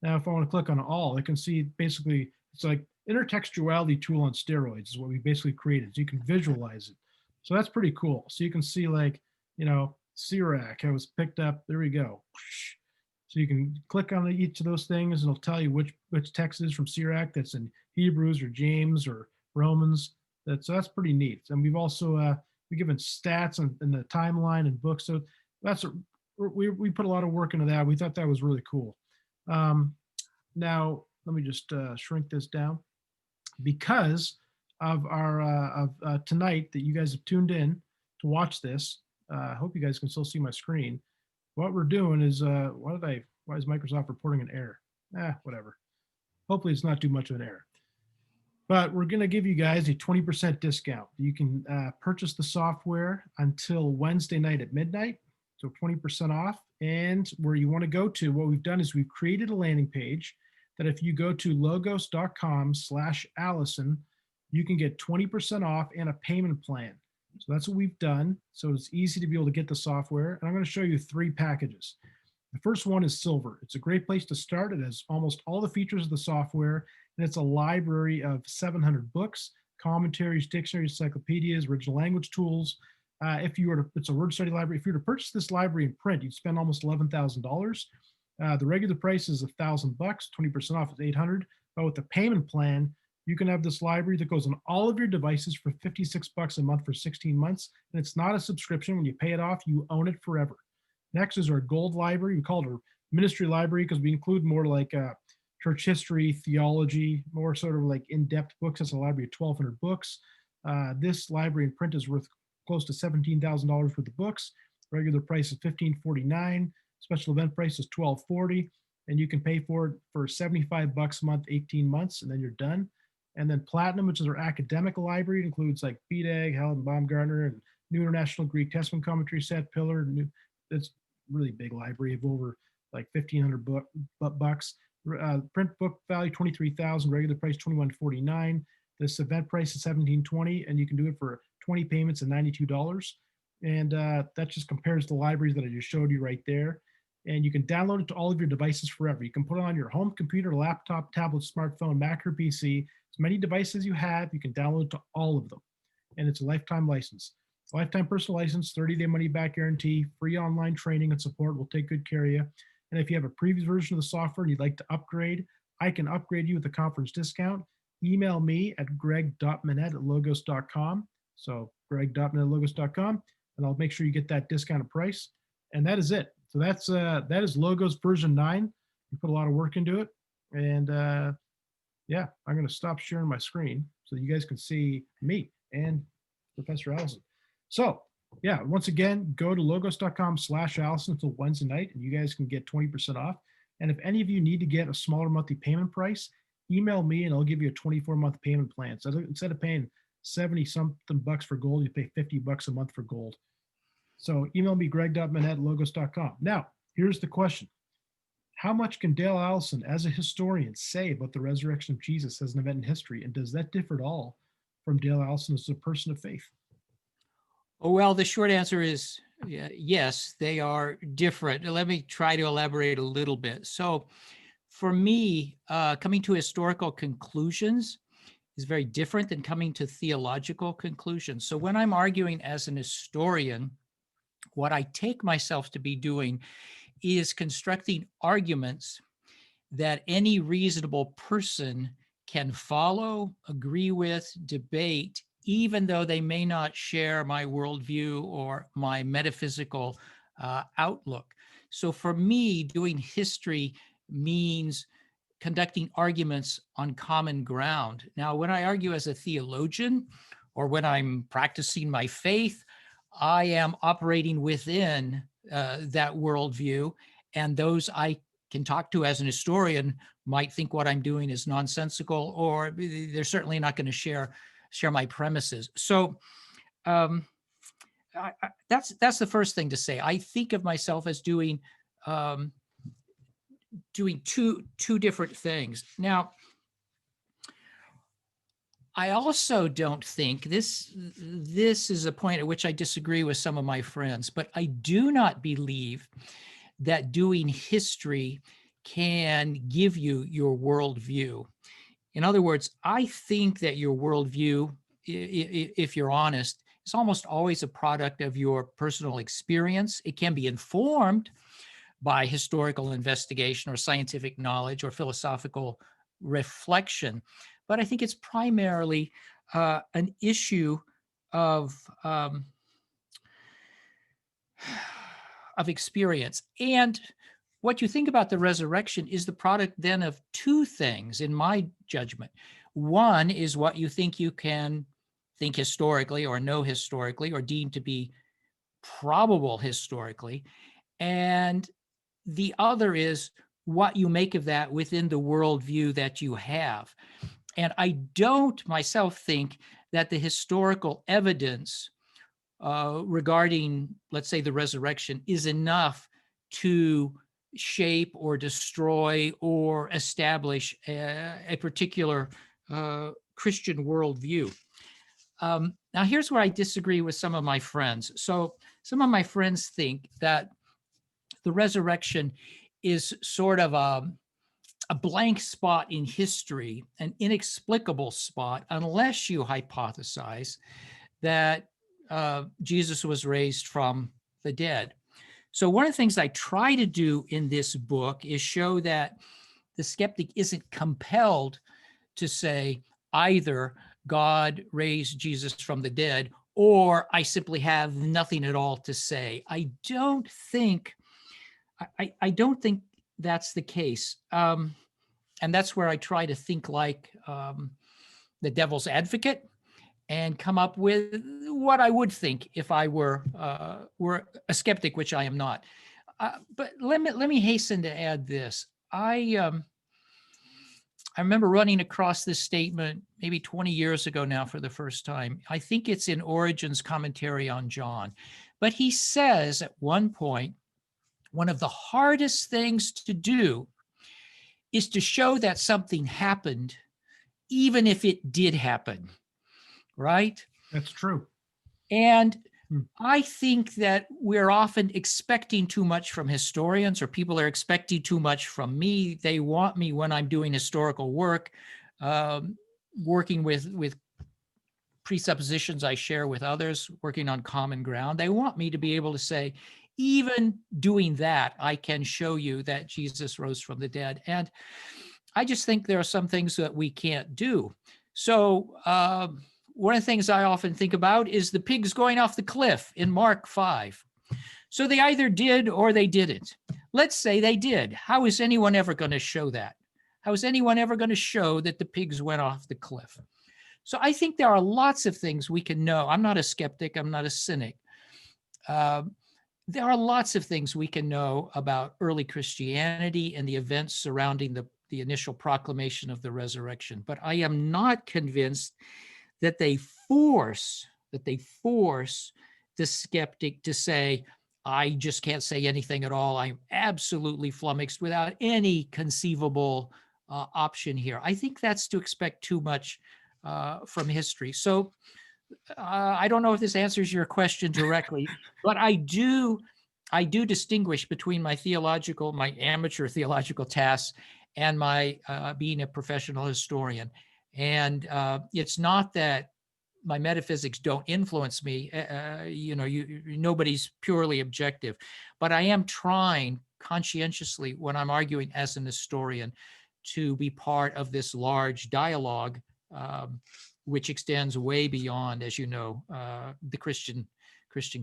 Now, if I want to click on all, I can see basically it's like intertextuality tool on steroids is what we basically created. So you can visualize it. So that's pretty cool. So you can see Sirach, how it was picked up. There we go. So you can click on each of those things and it'll tell you which text is from Sirach that's in Hebrews or James or Romans. So that's pretty neat. And we've also we've given stats in the timeline and books. So we put a lot of work into that. We thought that was really cool. Now let me just shrink this down. Because of our tonight that you guys have tuned in to watch this, I hope you guys can still see my screen. What we're doing is why is Microsoft reporting an error? Whatever. Hopefully it's not too much of an error. But we're going to give you guys a 20% discount. You can purchase the software until Wednesday night at midnight. So 20% off. And where you want to go to, what we've done is we've created a landing page that if you go to logos.com/Allison, you can get 20% off and a payment plan. So that's what we've done. So it's easy to be able to get the software. And I'm going to show you 3 packages. The first one is Silver. It's a great place to start. It has almost all the features of the software, and it's a library of 700 books, commentaries, dictionaries, encyclopedias, original language tools. If you were to, it's a word study library. If you were to purchase this library in print, you'd spend almost $11,000. The regular price is $1,000. 20% off is $800. But with the payment plan, you can have this library that goes on all of your devices for $56 a month for 16 months. And it's not a subscription. When you pay it off, you own it forever. Next is our gold library. We call it our ministry library because we include more like church history, theology, more sort of like in-depth books. It's a library of 1,200 books. This library in print is worth close to $17,000 worth of books. Regular price is $15.49. Special event price is $12.40. And you can pay for it for $75 a month, 18 months, and then you're done. And then Platinum, which is our academic library, it includes like BDAG, Helen Baumgartner, and New International Greek Testament Commentary Set, Pillar. It's really big library of over like 1,500 bucks. Print book value $23,000, regular price $21.49. This event price is $17.20, and you can do it for 20 payments of $92. And that just compares the libraries that I just showed you right there. And you can download it to all of your devices forever. You can put it on your home computer, laptop, tablet, smartphone, Mac, or PC. As many devices you have, you can download to all of them. And it's a lifetime license. Lifetime personal license, 30-day money-back guarantee, free online training and support. We'll take good care of you. And if you have a previous version of the software and you'd like to upgrade, I can upgrade you with a conference discount. Email me at greg.manette@logos.com. So greg.manette@logos.com, and I'll make sure you get that discounted price. And that is it. So that is Logos version 9. We put a lot of work into it. And yeah, I'm going to stop sharing my screen so you guys can see me and Professor Allison. So yeah, once again, go to logos.com/Allison until Wednesday night, and you guys can get 20% off. And if any of you need to get a smaller monthly payment price, email me and I'll give you a 24-month payment plan. So instead of paying 70 something bucks for gold, you pay $50 a month for gold. So email me greg.manette@logos.com. Now, here's the question. How much can Dale Allison, as a historian, say about the resurrection of Jesus as an event in history? And does that differ at all from Dale Allison as a person of faith? Oh, well, the short answer is yes, they are different. Let me try to elaborate a little bit. So for me, coming to historical conclusions is very different than coming to theological conclusions. So when I'm arguing as an historian, what I take myself to be doing is constructing arguments that any reasonable person can follow, agree with, debate, even though they may not share my worldview or my metaphysical outlook. So for me, doing history means conducting arguments on common ground. Now, when I argue as a theologian or when I'm practicing my faith, I am operating within that worldview, and those I can talk to as an historian might think what I'm doing is nonsensical, or they're certainly not going to share my premises. So that's the first thing to say. I think of myself as doing two different things. Now, I also don't think this is a point at which I disagree with some of my friends, but I do not believe that doing history can give you your worldview. In other words, I think that your worldview, if you're honest, is almost always a product of your personal experience. It can be informed by historical investigation or scientific knowledge or philosophical reflection. But I think it's primarily an issue of experience. And what you think about the resurrection is the product then of two things, in my judgment. One is what you think you can think historically or know historically or deem to be probable historically. And the other is what you make of that within the worldview that you have. And I don't myself think that the historical evidence regarding, let's say, the resurrection is enough to shape or destroy or establish a particular Christian worldview. Now, here's where I disagree with some of my friends. So some of my friends think that the resurrection is sort of a blank spot in history, an inexplicable spot, unless you hypothesize that Jesus was raised from the dead. So one of the things I try to do in this book is show that the skeptic isn't compelled to say either God raised Jesus from the dead or I simply have nothing at all to say. I don't think that's the case. And that's where I try to think like the devil's advocate and come up with what I would think if I were a skeptic, which I am not. But let me hasten to add this. I remember running across this statement maybe 20 years ago now for the first time. I think it's in Origen's commentary on John. But he says at one point, one of the hardest things to do is to show that something happened, even if it did happen, right? That's true. And I think that we're often expecting too much from historians, or people are expecting too much from me. They want me, when I'm doing historical work, working with presuppositions I share with others, working on common ground. They want me to be able to say, even doing that, I can show you that Jesus rose from the dead. And I just think there are some things that we can't do. So one of the things I often think about is the pigs going off the cliff in Mark 5. So they either did or they didn't. Let's say they did. How is anyone ever going to show that? How is anyone ever going to show that the pigs went off the cliff? So I think there are lots of things we can know. I'm not a skeptic. I'm not a cynic. There are lots of things we can know about early Christianity and the events surrounding the initial proclamation of the resurrection. But I am not convinced that they force the skeptic to say, I just can't say anything at all. I'm absolutely flummoxed without any conceivable option here. I think that's to expect too much from history. So I don't know if this answers your question directly, but I do distinguish between my amateur theological tasks and my being a professional historian. And it's not that my metaphysics don't influence me. Nobody's purely objective, but I am trying conscientiously when I'm arguing as an historian to be part of this large dialogue, which extends way beyond, as you know, the Christian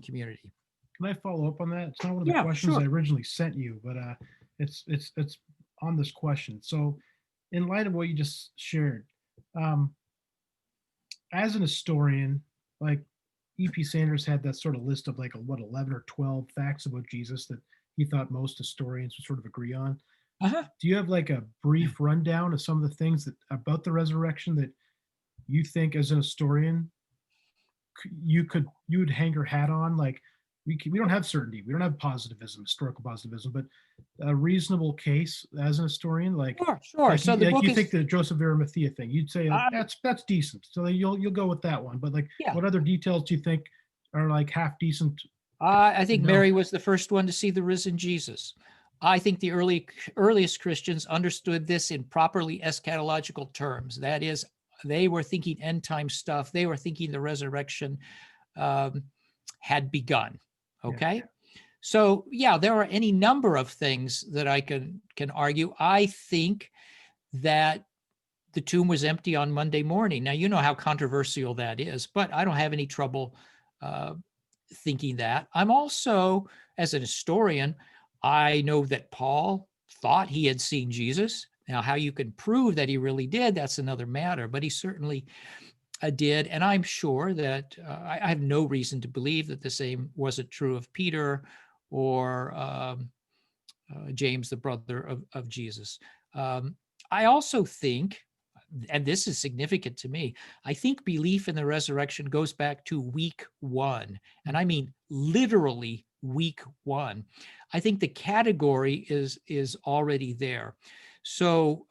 community. Can I follow up on that? It's not one of the questions sure. I originally sent you, but it's on this question. So, in light of what you just shared, as an historian, like E.P. Sanders had that sort of list of like 11 or 12 facts about Jesus that he thought most historians would sort of agree on. Uh-huh. Do you have like a brief rundown of some of the things about the resurrection that you think, as an historian, you would hang your hat on? Like, we don't have certainty, we don't have positivism, historical positivism, but a reasonable case as an historian, like Sure. like So you, the like book you is think the Joseph of Arimathea thing, you'd say like, that's decent, so you'll go with that one. But like, what other details do you think are like half decent? I think Mary was the first one to see the risen Jesus. I think the earliest Christians understood this in properly eschatological terms. That is, they were thinking end time stuff. They were thinking the resurrection had begun. Okay. Yeah. So there are any number of things that I can argue. I think that the tomb was empty on Monday morning. Now, you know how controversial that is, but I don't have any trouble thinking that. I'm also, as an historian, I know that Paul thought he had seen Jesus. Now, how you can prove that he really did, that's another matter, but he certainly did. And I'm sure that I have no reason to believe that the same wasn't true of Peter or James, the brother of Jesus. I also think, and this is significant to me, I think belief in the resurrection goes back to week 1. And I mean literally week 1. I think the category is already there. So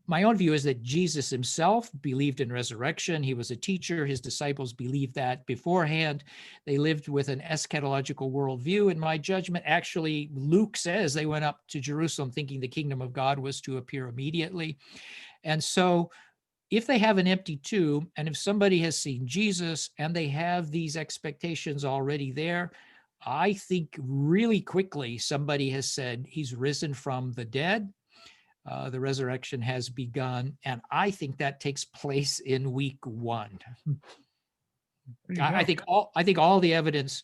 my own view is that Jesus himself believed in resurrection. He was a teacher. His disciples believed that beforehand. They lived with an eschatological worldview. In my judgment, actually, Luke says they went up to Jerusalem thinking the kingdom of God was to appear immediately. And so if they have an empty tomb, and if somebody has seen Jesus and they have these expectations already there, I think really quickly somebody has said he's risen from the dead. The resurrection has begun, and I think that takes place in week 1. I think all the evidence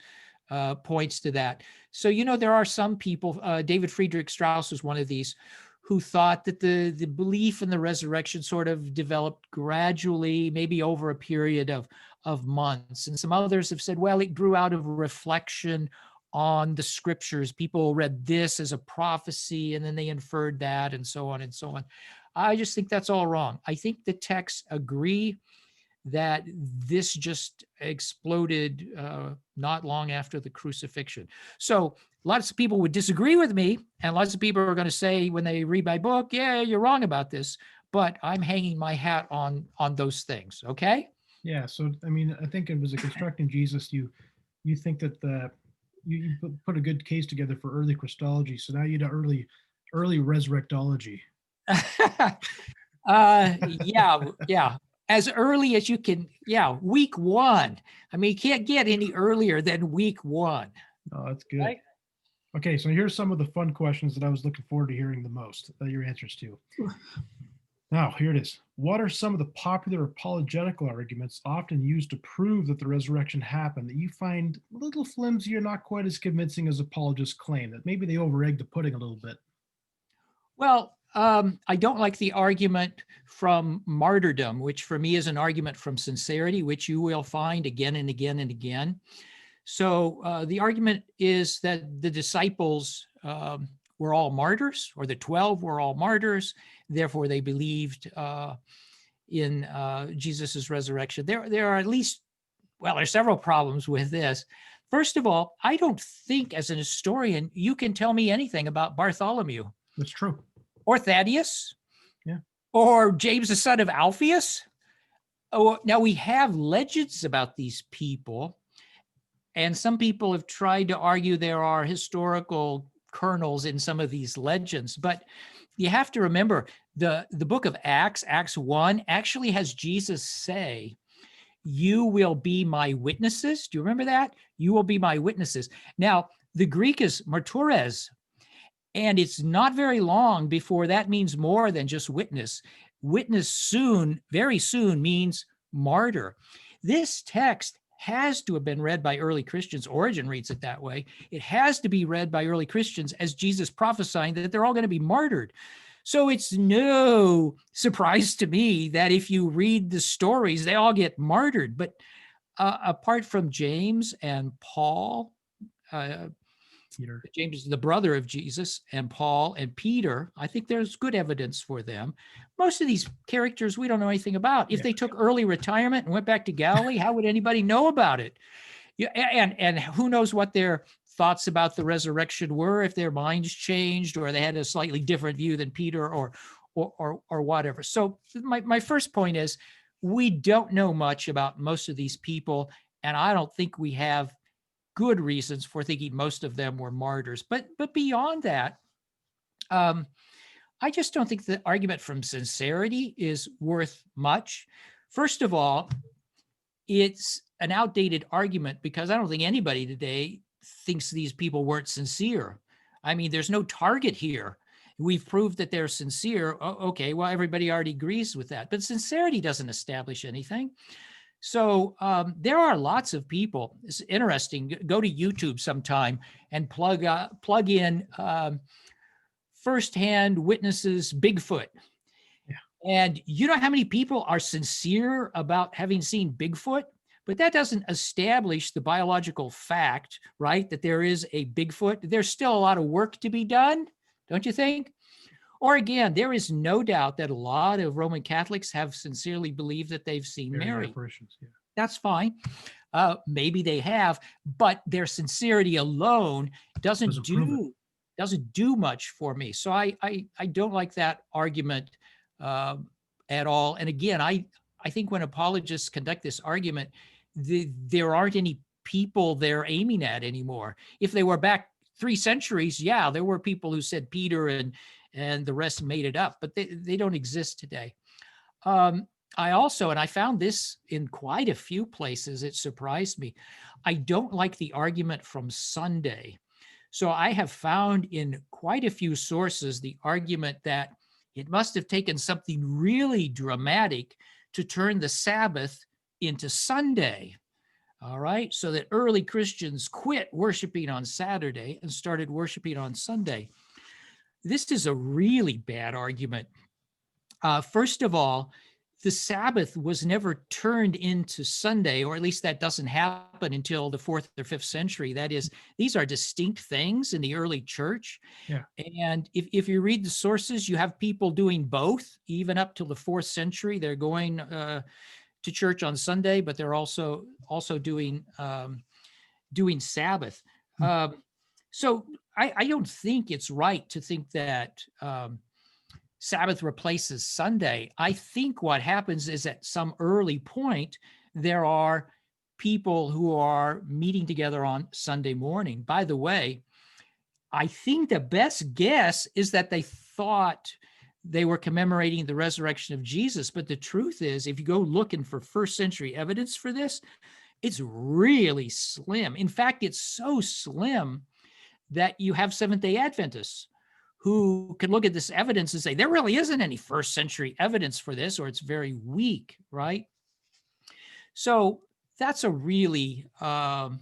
points to that. So, there are some people, David Friedrich Strauss was one of these, who thought that the belief in the resurrection sort of developed gradually, maybe over a period of months. And some others have said, well, it grew out of reflection on the scriptures. People read this as a prophecy and then they inferred that, and so on and so on. I just think that's all wrong. I think the texts agree that this just exploded not long after the crucifixion. So lots of people would disagree with me, and lots of people are going to say when they read my book, yeah, you're wrong about this, but I'm hanging my hat on those things. Okay. Yeah. So, I mean, I think it was a constructing Jesus. You think that you put a good case together for early Christology. So now you do early resurrectology. Yeah. As early as you can. Yeah. Week 1. I mean, you can't get any earlier than week 1. Oh, that's good. Right? Okay. So here's some of the fun questions that I was looking forward to hearing the most, your answers to. Now, here it is. What are some of the popular apologetical arguments often used to prove that the resurrection happened that you find a little flimsy or not quite as convincing as apologists claim, that maybe they over-egg the pudding a little bit? Well, I don't like the argument from martyrdom, which for me is an argument from sincerity, which you will find again and again and again. So the argument is that the disciples were all martyrs, or the 12 were all martyrs. Therefore, they believed in Jesus's resurrection. There are at least, well, there's several problems with this. First of all, I don't think as an historian you can tell me anything about Bartholomew. That's true. Or Thaddeus. Yeah. Or James, the son of Alphaeus. Oh, now we have legends about these people, and some people have tried to argue there are historical kernels in some of these legends, but you have to remember the book of Acts 1, actually has Jesus say, you will be my witnesses. Do you remember that? You will be my witnesses. Now, the Greek is martores, and it's not very long before that means more than just witness. Witness soon, very soon, means martyr. This text has to have been read by early Christians. Origen reads it that way. It has to be read by early Christians as Jesus prophesying that they're all going to be martyred. So it's no surprise to me that if you read the stories, they all get martyred. But apart from James and Paul, Peter. James is the brother of Jesus, and Paul and Peter, I think there's good evidence for them. Most of these characters we don't know anything about. If they took early retirement and went back to Galilee, how would anybody know about it? Yeah, and who knows what their thoughts about the resurrection were, if their minds changed or they had a slightly different view than Peter or whatever. So my first point is we don't know much about most of these people, and I don't think we have good reasons for thinking most of them were martyrs. But beyond that, I just don't think the argument from sincerity is worth much. First of all, it's an outdated argument because I don't think anybody today thinks these people weren't sincere. I mean, there's no target here. We've proved that they're sincere. Okay, well, everybody already agrees with that. But sincerity doesn't establish anything. So there are lots of people. It's interesting. Go to YouTube sometime and plug in firsthand witnesses Bigfoot. Yeah. And you know how many people are sincere about having seen Bigfoot? But that doesn't establish the biological fact, right, that there is a Bigfoot. There's still a lot of work to be done, don't you think? Or again, there is no doubt that a lot of Roman Catholics have sincerely believed that they've seen Mary. Apparitions, yeah. That's fine. Maybe they have, but their sincerity alone doesn't do much for me. So I don't like that argument at all. And again, I think when apologists conduct this argument, there aren't any people they're aiming at anymore. If they were back 3 centuries, yeah, there were people who said Peter and the rest made it up, but they don't exist today. I also, and I found this in quite a few places, it surprised me, I don't like the argument from Sunday. So I have found in quite a few sources the argument that it must have taken something really dramatic to turn the Sabbath into Sunday. All right, so that early Christians quit worshiping on Saturday and started worshiping on Sunday. This is a really bad argument. First of all, the Sabbath was never turned into Sunday, or at least that doesn't happen until the 4th or 5th century. That is, these are distinct things in the early church. Yeah. And if you read the sources, you have people doing both, even up till the 4th century. They're going to church on Sunday, but they're also doing Sabbath. So I don't think it's right to think that Sabbath replaces Sunday. I think what happens is at some early point, there are people who are meeting together on Sunday morning. By the way, I think the best guess is that they thought they were commemorating the resurrection of Jesus. But the truth is, if you go looking for 1st century evidence for this, it's really slim. In fact, it's so slim that you have Seventh-day Adventists who can look at this evidence and say, there really isn't any 1st century evidence for this, or it's very weak, right? So that's a really, that's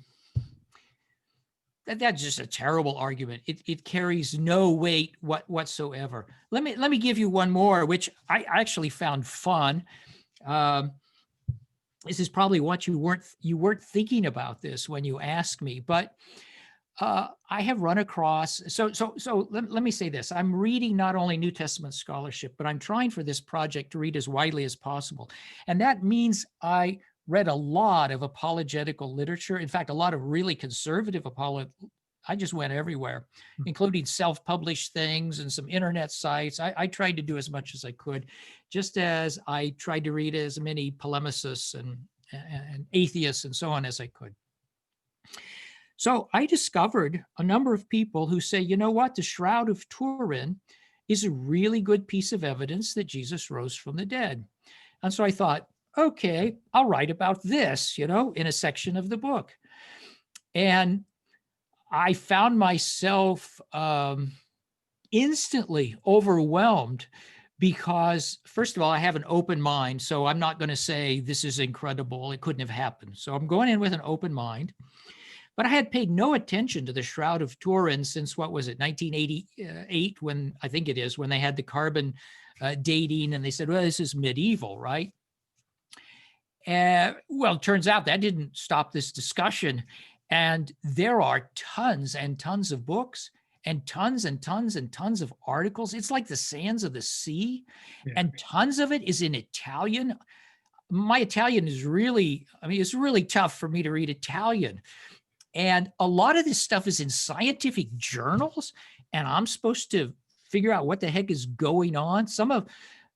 just a terrible argument. It carries no weight whatsoever. Let me give you one more, which I actually found fun. This is probably what you weren't thinking about this when you asked me, but I have run across, so let me say this. I'm reading not only New Testament scholarship, but I'm trying for this project to read as widely as possible. And that means I read a lot of apologetical literature. In fact, a lot of really conservative I just went everywhere, including self-published things and some internet sites. I tried to do as much as I could, just as I tried to read as many polemicists and atheists and so on as I could. So I discovered a number of people who say, you know what, the Shroud of Turin is a really good piece of evidence that Jesus rose from the dead. And so I thought, okay, I'll write about this, in a section of the book. And I found myself instantly overwhelmed because, first of all, I have an open mind. So I'm not going to say this is incredible. It couldn't have happened. So I'm going in with an open mind. But I had paid no attention to the Shroud of Turin since, 1988, when I think it is, when they had the carbon dating and they said, well, this is medieval, right? Well, it turns out that didn't stop this discussion. And there are tons and tons of books and tons and tons and tons of articles. It's like the sands of the sea. Yeah. And tons of it is in Italian. My Italian is really, it's really tough for me to read Italian. And a lot of this stuff is in scientific journals, and I'm supposed to figure out what the heck is going on.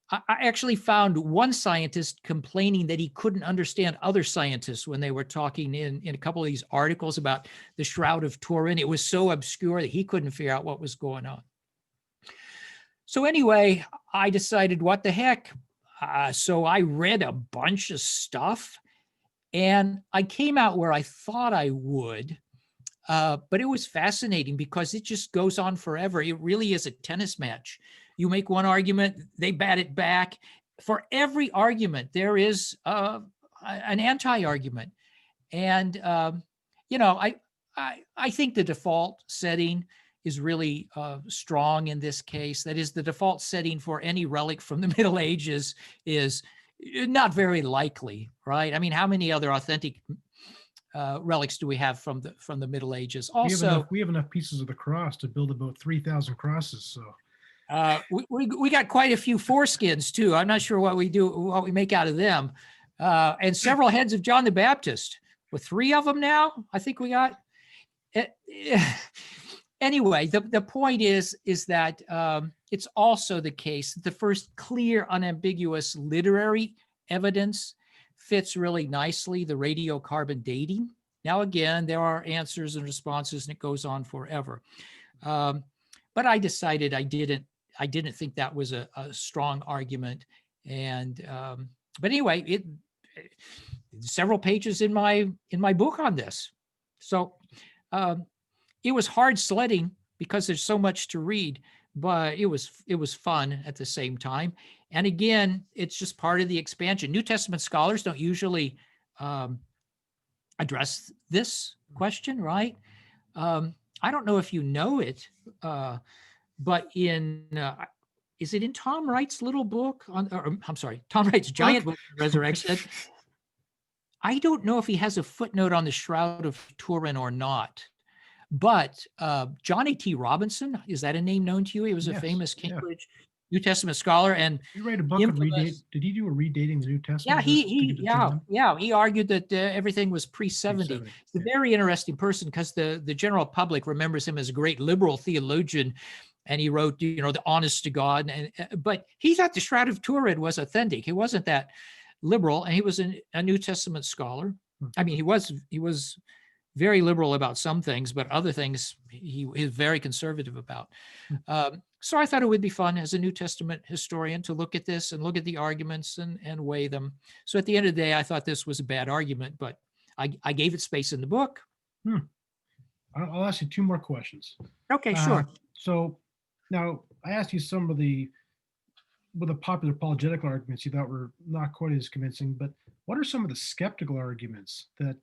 I actually found one scientist complaining that he couldn't understand other scientists when they were talking in a couple of these articles about the Shroud of Turin. It was so obscure that he couldn't figure out what was going on. So anyway, I decided, what the heck? So I read a bunch of stuff. And I came out where I thought I would, but it was fascinating because it just goes on forever. It really is a tennis match. You make one argument, they bat it back. For every argument, there is an anti-argument. And, I think the default setting is really strong in this case. That is, the default setting for any relic from the Middle Ages is not very likely, right? How many other authentic relics do we have from the Middle Ages? Also, we have enough pieces of the cross to build about 3,000 crosses. So We got quite a few foreskins too. I'm not sure what we make out of them. And several heads of John the Baptist. With 3 of them now, I think we got. Anyway, the point is that it's also the case that the first clear, unambiguous literary evidence fits really nicely the radiocarbon dating. Now, again, there are answers and responses, and it goes on forever. But I decided I didn't think that was a strong argument. And but anyway, several pages in my book on this. So it was hard sledding because there's so much to read, but it was fun at the same time. And again, it's just part of the expansion. New Testament scholars don't usually address this question, right? I don't know if you know it, but is it in Tom Wright's little book I'm sorry, Tom Wright's giant book, Resurrection? I don't know if he has a footnote on the Shroud of Turin or not, but John A.T. Robinson, is that a name known to you? He was a famous Cambridge New Testament scholar, and he wrote a book on did he do a redating the New Testament? He argued that everything was pre-70. He's a very interesting person because the general public remembers him as a great liberal theologian, and he wrote, the honest to God, but he thought the Shroud of Turin was authentic. He wasn't that liberal, and he was a New Testament scholar. I mean, he was very liberal about some things, but other things he is very conservative about. So I thought it would be fun as a New Testament historian to look at this and look at the arguments and weigh them. So at the end of the day, I thought this was a bad argument, but I gave it space in the book. I'll ask you 2 more questions. Okay, sure. So now I asked you some of the popular apologetical arguments you thought were not quite as convincing, but what are some of the skeptical arguments that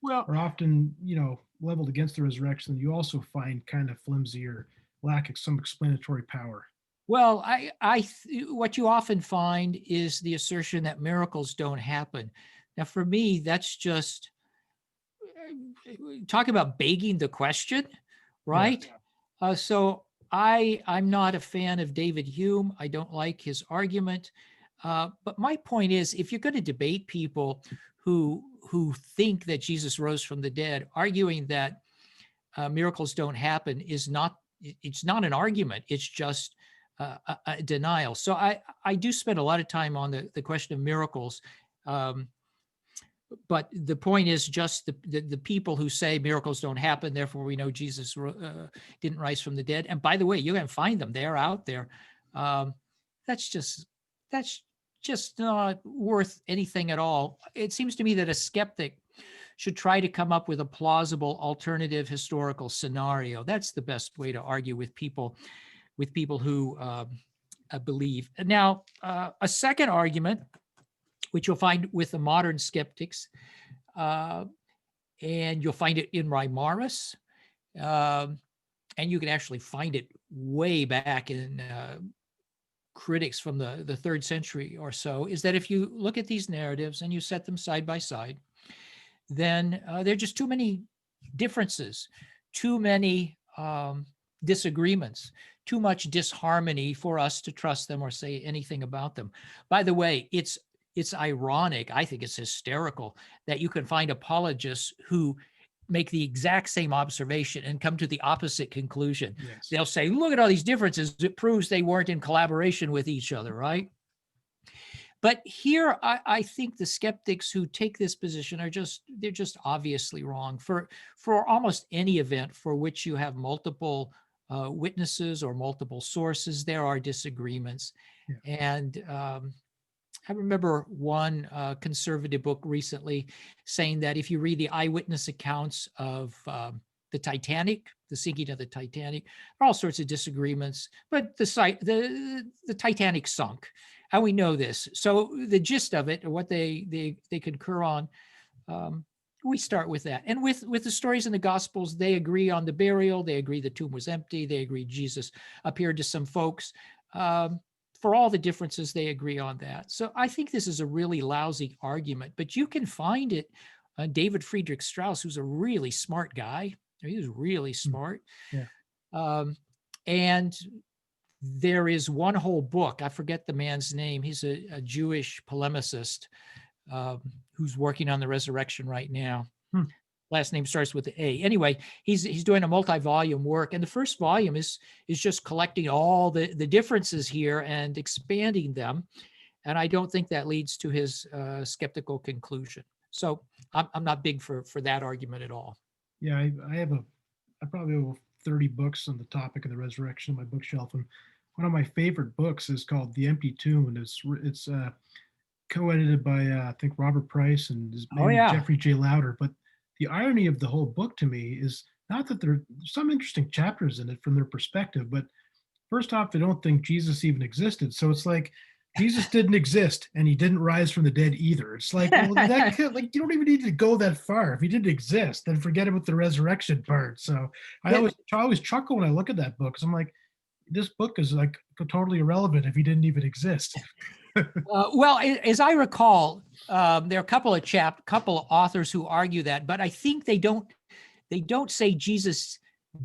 are often, leveled against the resurrection that you also find kind of flimsy or lack of some explanatory power? Well, what you often find is the assertion that miracles don't happen. Now, for me, that's just talk about begging the question, right? Yeah. So I'm not a fan of David Hume. I don't like his argument. But my point is, if you're going to debate people who think that Jesus rose from the dead, arguing that miracles don't happen it's not an argument. It's just a denial. So I do spend a lot of time on the question of miracles. But the point is just the people who say miracles don't happen, therefore we know Jesus didn't rise from the dead. And by the way, you can find them. They're out there. That's just not worth anything at all. It seems to me that a skeptic should try to come up with a plausible alternative historical scenario. That's the best way to argue with people who believe. Now, a second argument, which you'll find with the modern skeptics, and you'll find it in Reimarus, and you can actually find it way back in critics from the 3rd century or so, is that if you look at these narratives and you set them side by side, then there are just too many differences, too many disagreements, too much disharmony for us to trust them or say anything about them. By the way, it's ironic, I think it's hysterical, that you can find apologists who make the exact same observation and come to the opposite conclusion. Yes. They'll say, look at all these differences. It proves they weren't in collaboration with each other, right? But here, I think the skeptics who take this position they're just obviously wrong. For almost any event for which you have multiple witnesses or multiple sources, there are disagreements. Yeah. And I remember one conservative book recently saying that if you read the eyewitness accounts of the Titanic, the sinking of the Titanic, there are all sorts of disagreements, but the Titanic sunk. And we know this. So the gist of it, or what they concur on, we start with that. And with the stories in the Gospels, they agree on the burial. They agree the tomb was empty. They agree Jesus appeared to some folks. For all the differences, they agree on that. So I think this is a really lousy argument, but you can find it. David Friedrich Strauss, who's a really smart guy. He was really smart. Yeah. And there is one whole book. I forget the man's name. He's a Jewish polemicist who's working on the resurrection right now. Last name starts with the A. Anyway, he's doing a multi-volume work, and the first volume is just collecting all the differences here and expanding them. And I don't think that leads to his skeptical conclusion. So I'm not big for that argument at all. Yeah, I probably have 30 books on the topic of the resurrection on my bookshelf, and one of my favorite books is called The Empty Tomb, and it's co-edited by I think Robert Price and maybe Jeffrey J. Lauder. But the irony of the whole book to me is not that there's some interesting chapters in it from their perspective, but first off, they don't think Jesus even existed. So it's like Jesus didn't exist and he didn't rise from the dead either. It's like, well, like you don't even need to go that far. If he didn't exist, then forget about the resurrection part. So I always chuckle when I look at that book, because I'm like, this book is like totally irrelevant if he didn't even exist. Well, as I recall, there are a couple of authors who argue that, but I think they don't say Jesus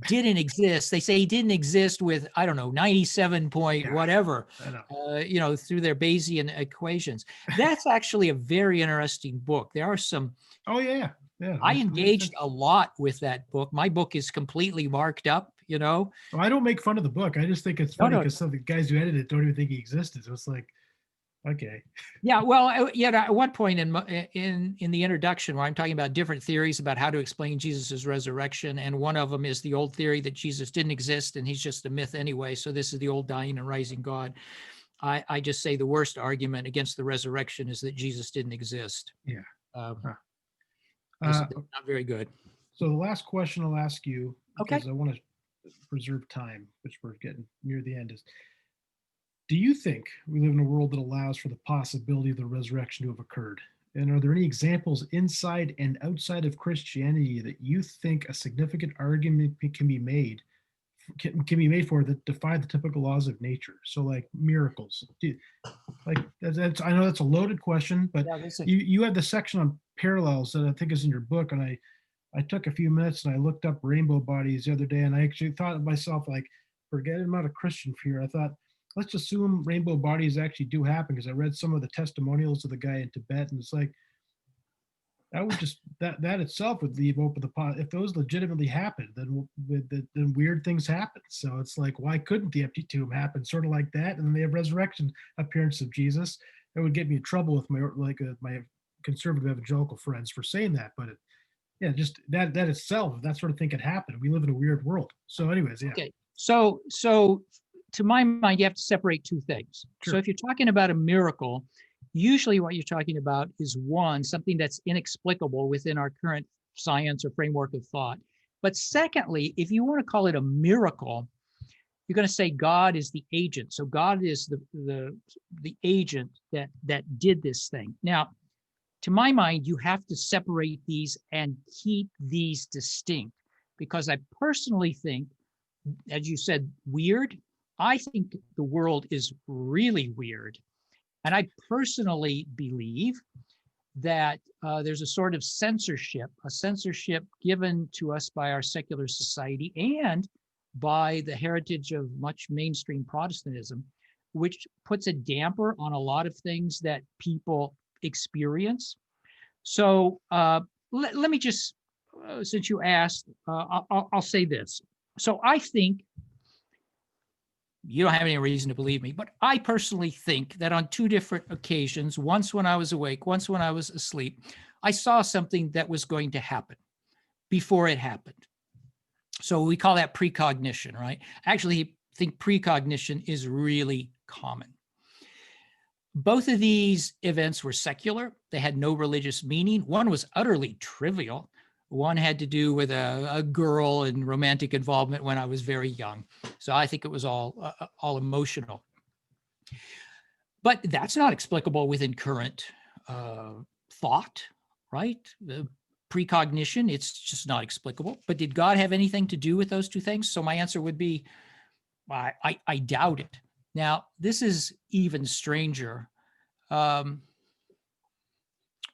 didn't exist. They say he didn't exist with, I don't know, 97 point whatever, through their Bayesian equations. That's actually a very interesting book. There are some. Oh yeah. I engaged a lot with that book. My book is completely marked up, Well, I don't make fun of the book. I just think it's funny because some of the guys who edited it don't even think he existed. So it's like, okay. Yeah, well, at one point in the introduction where I'm talking about different theories about how to explain Jesus's resurrection, and one of them is the old theory that Jesus didn't exist and he's just a myth anyway. So this is the old dying and rising God. I just say the worst argument against the resurrection is that Jesus didn't exist. Yeah. Not very good. So the last question I'll ask you, because I want to preserve time, which we're getting near the end, is, do you think we live in a world that allows for the possibility of the resurrection to have occurred? And are there any examples inside and outside of Christianity that you think a significant argument can be made for that defy the typical laws of nature? So like miracles. I know that's a loaded question, but you had the section on parallels that I think is in your book, and I took a few minutes and I looked up rainbow bodies the other day, and I actually thought to myself, like, forget I'm not a Christian here. I thought, let's assume rainbow bodies actually do happen, because I read some of the testimonials of the guy in Tibet, and it's like, that would just that itself would leave open if those legitimately happened, then weird things happen. So it's like, why couldn't the empty tomb happen? Sort of like that, and then they have resurrection appearance of Jesus. That would get me in trouble with my conservative evangelical friends for saying that, but just that itself, that sort of thing could happen. We live in a weird world. So, anyways, yeah. Okay, so to my mind, you have to separate two things. Sure. So if you're talking about a miracle, usually what you're talking about is something that's inexplicable within our current science or framework of thought. But secondly, if you want to call it a miracle, you're going to say God is the agent. So God is the agent that did this thing. Now, to my mind, you have to separate these and keep these distinct, because I personally think, as you said, weird. I think the world is really weird. And I personally believe that there's a sort of censorship given to us by our secular society and by the heritage of much mainstream Protestantism, which puts a damper on a lot of things that people experience. So let me just, since you asked, I'll say this. So I think, you don't have any reason to believe me, but I personally think that on two different occasions, once when I was awake, once when I was asleep, I saw something that was going to happen before it happened. So we call that precognition, right? Actually, I think precognition is really common. Both of these events were secular. They had no religious meaning. One was utterly trivial. One had to do with a girl and romantic involvement when I was very young. So I think it was all emotional. But that's not explicable within current thought, right? The precognition, it's just not explicable. But did God have anything to do with those two things? So my answer would be, I doubt it. Now, this is even stranger.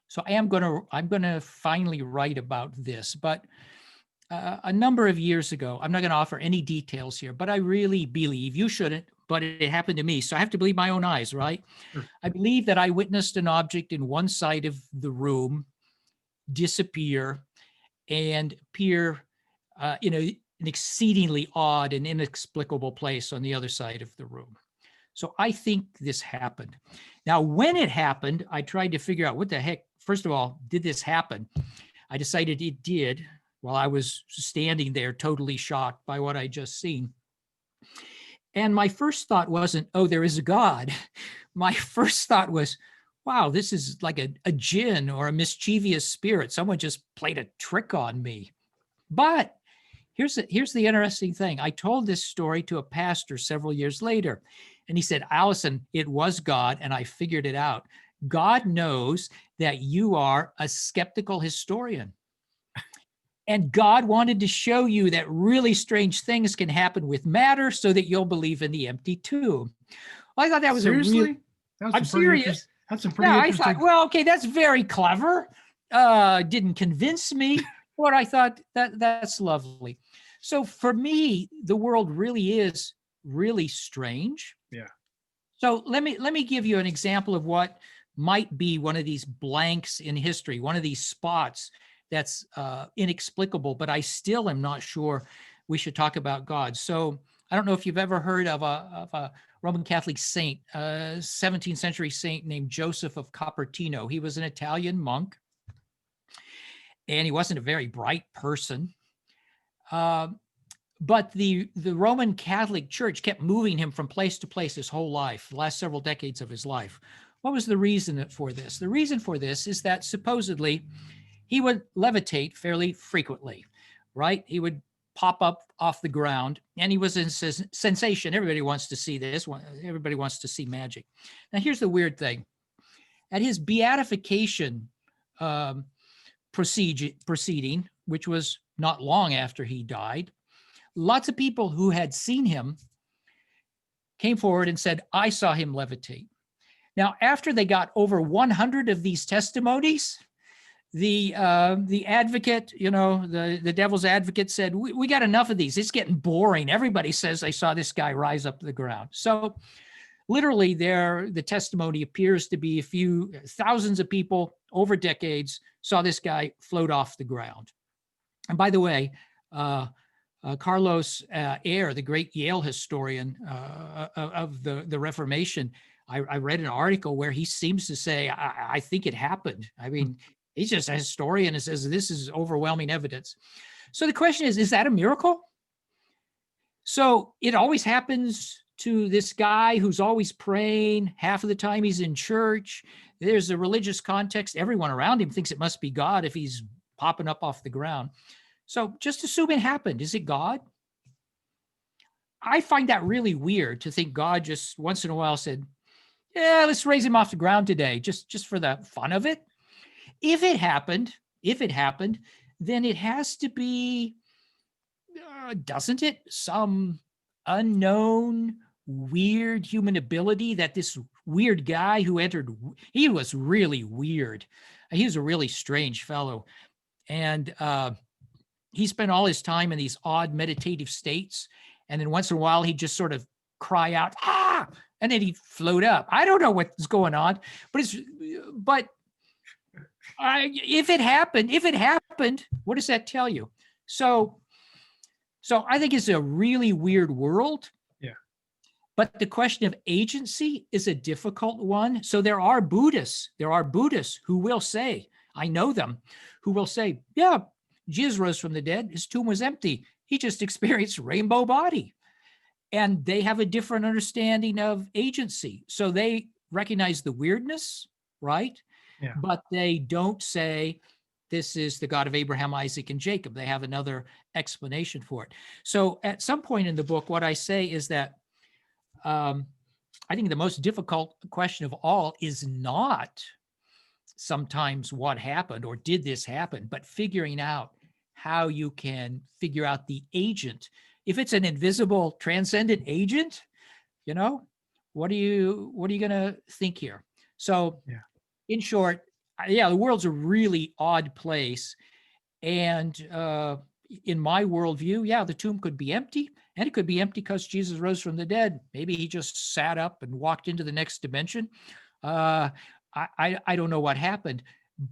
So I'm going to finally write about this, but a number of years ago, I'm not going to offer any details here, but I really believe, you shouldn't, but it happened to me. So I have to believe my own eyes, right? Sure. I believe that I witnessed an object in one side of the room disappear and appear in an exceedingly odd and inexplicable place on the other side of the room. So I think this happened. Now, when it happened, I tried to figure out what the heck, first of all, did this happen? I decided it did while I was standing there totally shocked by what I just seen. And my first thought wasn't, oh, there is a God. My first thought was, wow, this is like a jinn or a mischievous spirit. Someone just played a trick on me. But here's the interesting thing. I told this story to a pastor several years later, and he said, Allison, it was God, and I figured it out. God knows that you are a skeptical historian. And God wanted to show you that really strange things can happen with matter so that you'll believe in the empty tomb. Well, I thought that was Seriously? I'm serious. That's some pretty Yeah, I interesting. thought, well, okay, that's very clever. Didn't convince me, but I thought that's lovely. So for me, the world really is really strange. Yeah. So let me give you an example of what might be one of these blanks in history, one of these spots that's inexplicable, but I still am not sure we should talk about God. So I don't know if you've ever heard of a Roman Catholic saint, a 17th century saint named Joseph of Cupertino. He was an Italian monk, and he wasn't a very bright person. But the Roman Catholic Church kept moving him from place to place his whole life, the last several decades of his life. What was the reason for this? The reason for this is that supposedly he would levitate fairly frequently, right? He would pop up off the ground, and he was a sensation. Everybody wants to see this. Everybody wants to see magic. Now, here's the weird thing. At his beatification proceeding, which was not long after he died, lots of people who had seen him came forward and said, I saw him levitate. Now, after they got over 100 of these testimonies, the advocate, the devil's advocate said, we got enough of these. It's getting boring. Everybody says they saw this guy rise up to the ground. So literally the testimony appears to be a few thousands of people over decades saw this guy float off the ground. And by the way, Carlos Ayer, the great Yale historian of the Reformation, I read an article where he seems to say, I think it happened. I mean, he's just a historian and says this is overwhelming evidence. So the question is that a miracle? So it always happens to this guy who's always praying. Half of the time he's in church. There's a religious context. Everyone around him thinks it must be God if he's popping up off the ground. So just assume it happened. Is it God? I find that really weird to think God just once in a while said, yeah, let's raise him off the ground today, just for the fun of it. If it happened, then it has to be, doesn't it, some unknown, weird human ability that this weird guy who entered, he was really weird. He was a really strange fellow. And he spent all his time in these odd meditative states. And then once in a while, he'd just sort of cry out, ah, and then he'd float up. I don't know what's going on, but if it happened, what does that tell you? So I think it's a really weird world. Yeah. But the question of agency is a difficult one. So there are Buddhists who will say, I know them, who will say, yeah, Jesus rose from the dead. His tomb was empty. He just experienced rainbow body. And they have a different understanding of agency. So they recognize the weirdness, right? Yeah. But they don't say this is the God of Abraham, Isaac, and Jacob. They have another explanation for it. So at some point in the book, what I say is that I think the most difficult question of all is not sometimes what happened or did this happen, but figuring out how you can figure out the agent. If it's an invisible transcendent agent, what are you going to think here? So in short, the world's a really odd place. And, in my worldview, yeah, the tomb could be empty, and it could be empty because Jesus rose from the dead. Maybe he just sat up and walked into the next dimension. I don't know what happened,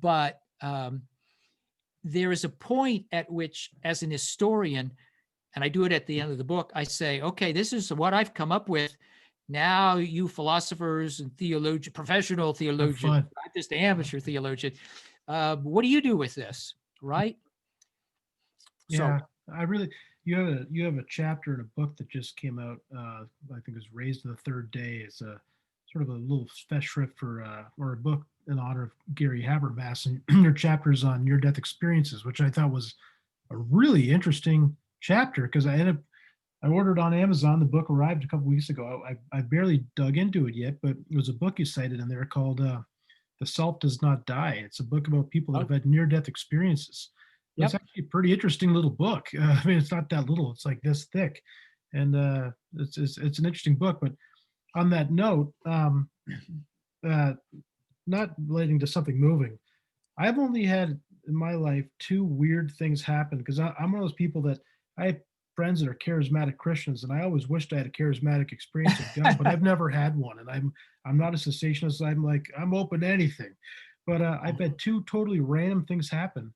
but there is a point at which, as an historian, and I do it at the end of the book, I say, okay, this is what I've come up with. Now, you philosophers and theologians, professional theologians, not just amateur theologian, what do you do with this, right? Yeah, I really, you have a chapter in a book that just came out. I think it was Raised to the Third Day. It's a sort of a little festschrift for or a book in honor of Gary Habermas, and your chapters on near-death experiences, which I thought was a really interesting chapter because I ordered on Amazon. The book arrived a couple weeks ago. I barely dug into it yet, but it was a book you cited in there called "The Self Does Not Die." It's a book about people that have had near-death experiences. Yep. It's actually a pretty interesting little book. I mean, it's not that little; it's like this thick, and it's an interesting book. But on that note, not relating to something moving, I've only had in my life two weird things happen because I'm one of those people that I have friends that are charismatic Christians, and I always wished I had a charismatic experience with God, but I've never had one. And I'm not a cessationist. I'm open to anything, but I've had two totally random things happen,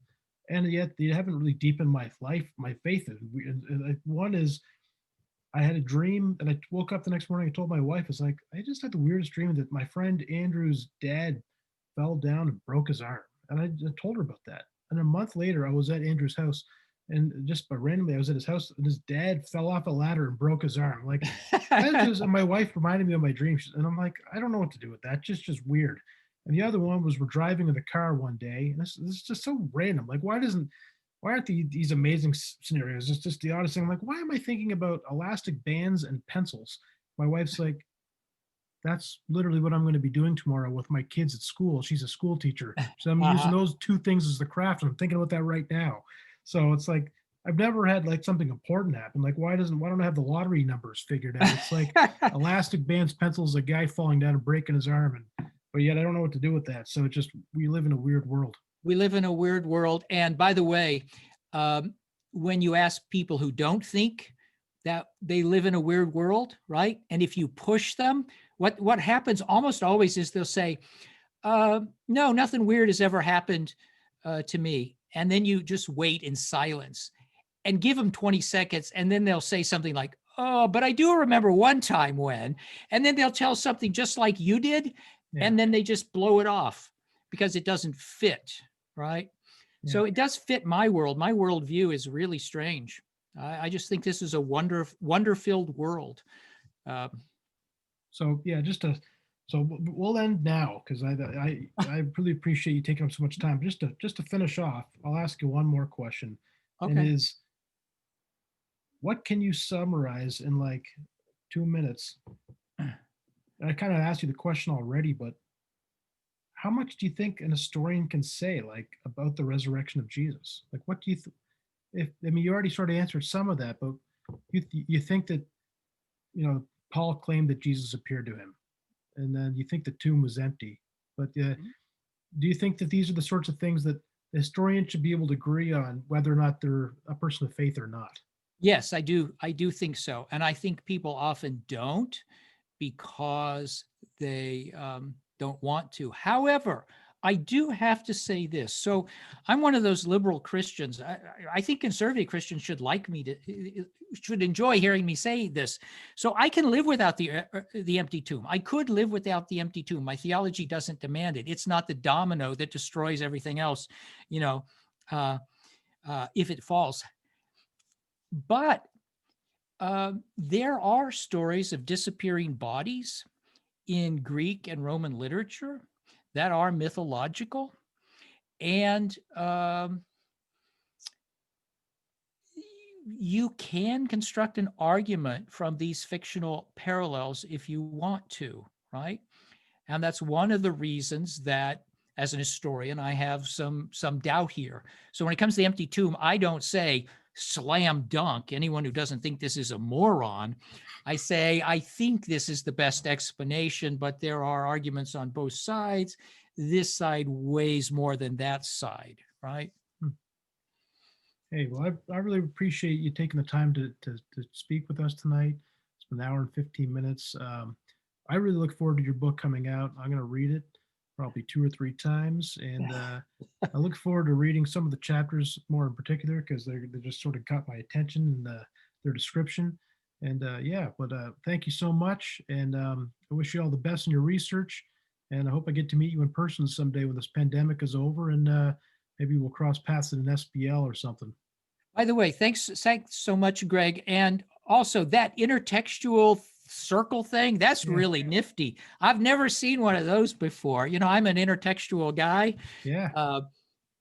and yet they haven't really deepened my faith. And one is I had a dream, and I woke up the next morning. I told my wife, "It's like I just had the weirdest dream that my friend Andrew's dad fell down and broke his arm." And I told her about that. And a month later, I was at Andrew's house, and just by randomly, I was at his house, and his dad fell off a ladder and broke his arm. Like, and my wife reminded me of my dream, and I'm like, I don't know what to do with that. Just weird. And the other one was we're driving in the car one day, and this is just so random. Like, why aren't these amazing scenarios? It's just the oddest thing. I'm like, why am I thinking about elastic bands and pencils? My wife's like, that's literally what I'm going to be doing tomorrow with my kids at school. She's a school teacher. So I'm using those two things as the craft. And I'm thinking about that right now. So it's like, I've never had like something important happen. Like, why don't I have the lottery numbers figured out? It's like elastic bands, pencils, a guy falling down and breaking his arm. But yet I don't know what to do with that. So we live in a weird world. We live in a weird world. And by the way, when you ask people who don't think that they live in a weird world, right? And if you push them, what happens almost always is they'll say, no, nothing weird has ever happened to me. And then you just wait in silence and give them 20 seconds. And then they'll say something like, oh, but I do remember one time when, and then they'll tell something just like you did. Yeah. And then they just blow it off because it doesn't fit, right? Yeah. So it does fit my world. My worldview is really strange. I just think this is a wonder-filled world. So yeah, so we'll end now because I really appreciate you taking up so much time. Just to finish off, I'll ask you one more question. Okay. And is, what can you summarize in like 2 minutes? I kind of asked you the question already, but how much do you think an historian can say like about the resurrection of Jesus? Like, what do you you already sort of answered some of that, but you think that, Paul claimed that Jesus appeared to him, and then you think the tomb was empty. But do you think that these are the sorts of things that the historian should be able to agree on, whether or not they're a person of faith or not? Yes, I do. I do think so. And I think people often don't because they don't want to. However, I do have to say this. So I'm one of those liberal Christians. I think conservative Christians should should enjoy hearing me say this. So I can live without the empty tomb. I could live without the empty tomb. My theology doesn't demand it. It's not the domino that destroys everything else, if it falls. But there are stories of disappearing bodies in Greek and Roman literature that are mythological, and you can construct an argument from these fictional parallels if you want to, right? And that's one of the reasons that, as an historian, I have some doubt here. So when it comes to the empty tomb, I don't say slam dunk anyone who doesn't think this is a moron. I say, I think this is the best explanation, but there are arguments on both sides. This side weighs more than that side, right? Hey, well, I really appreciate you taking the time to speak with us tonight. It's been an hour and 15 minutes. I really look forward to your book coming out. I'm going to read it probably 2 or 3 times, and I look forward to reading some of the chapters more in particular because they just sort of caught my attention and their description. And yeah, but thank you so much, and I wish you all the best in your research. And I hope I get to meet you in person someday when this pandemic is over, and maybe we'll cross paths at an SBL or something. By the way, thanks so much, Greg. And also that intertextual circle thing, that's Yeah. really nifty. I've never seen one of those before. You know, I'm an intertextual guy. Yeah.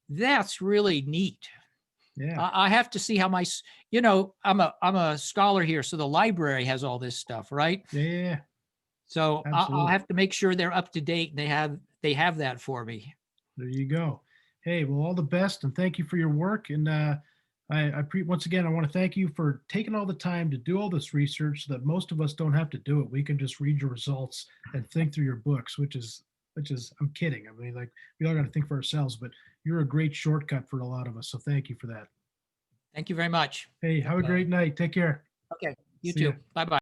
That's really neat. Yeah. I have to see how you know, I'm a scholar here, so the library has all this stuff, right? Yeah. Yeah. So I'll Absolutely. have to make sure they're up to date and they have that for me. There you go. Hey, well, all the best, and thank you for your work. And once again, I want to thank you for taking all the time to do all this research so that most of us don't have to do it. We can just read your results and think through your books, which is I'm kidding. I mean, like, we all got to think for ourselves, but you're a great shortcut for a lot of us. So thank you for that. Thank you very much. Hey, have a great night. Take care. Okay, you See ya. too. Bye-bye.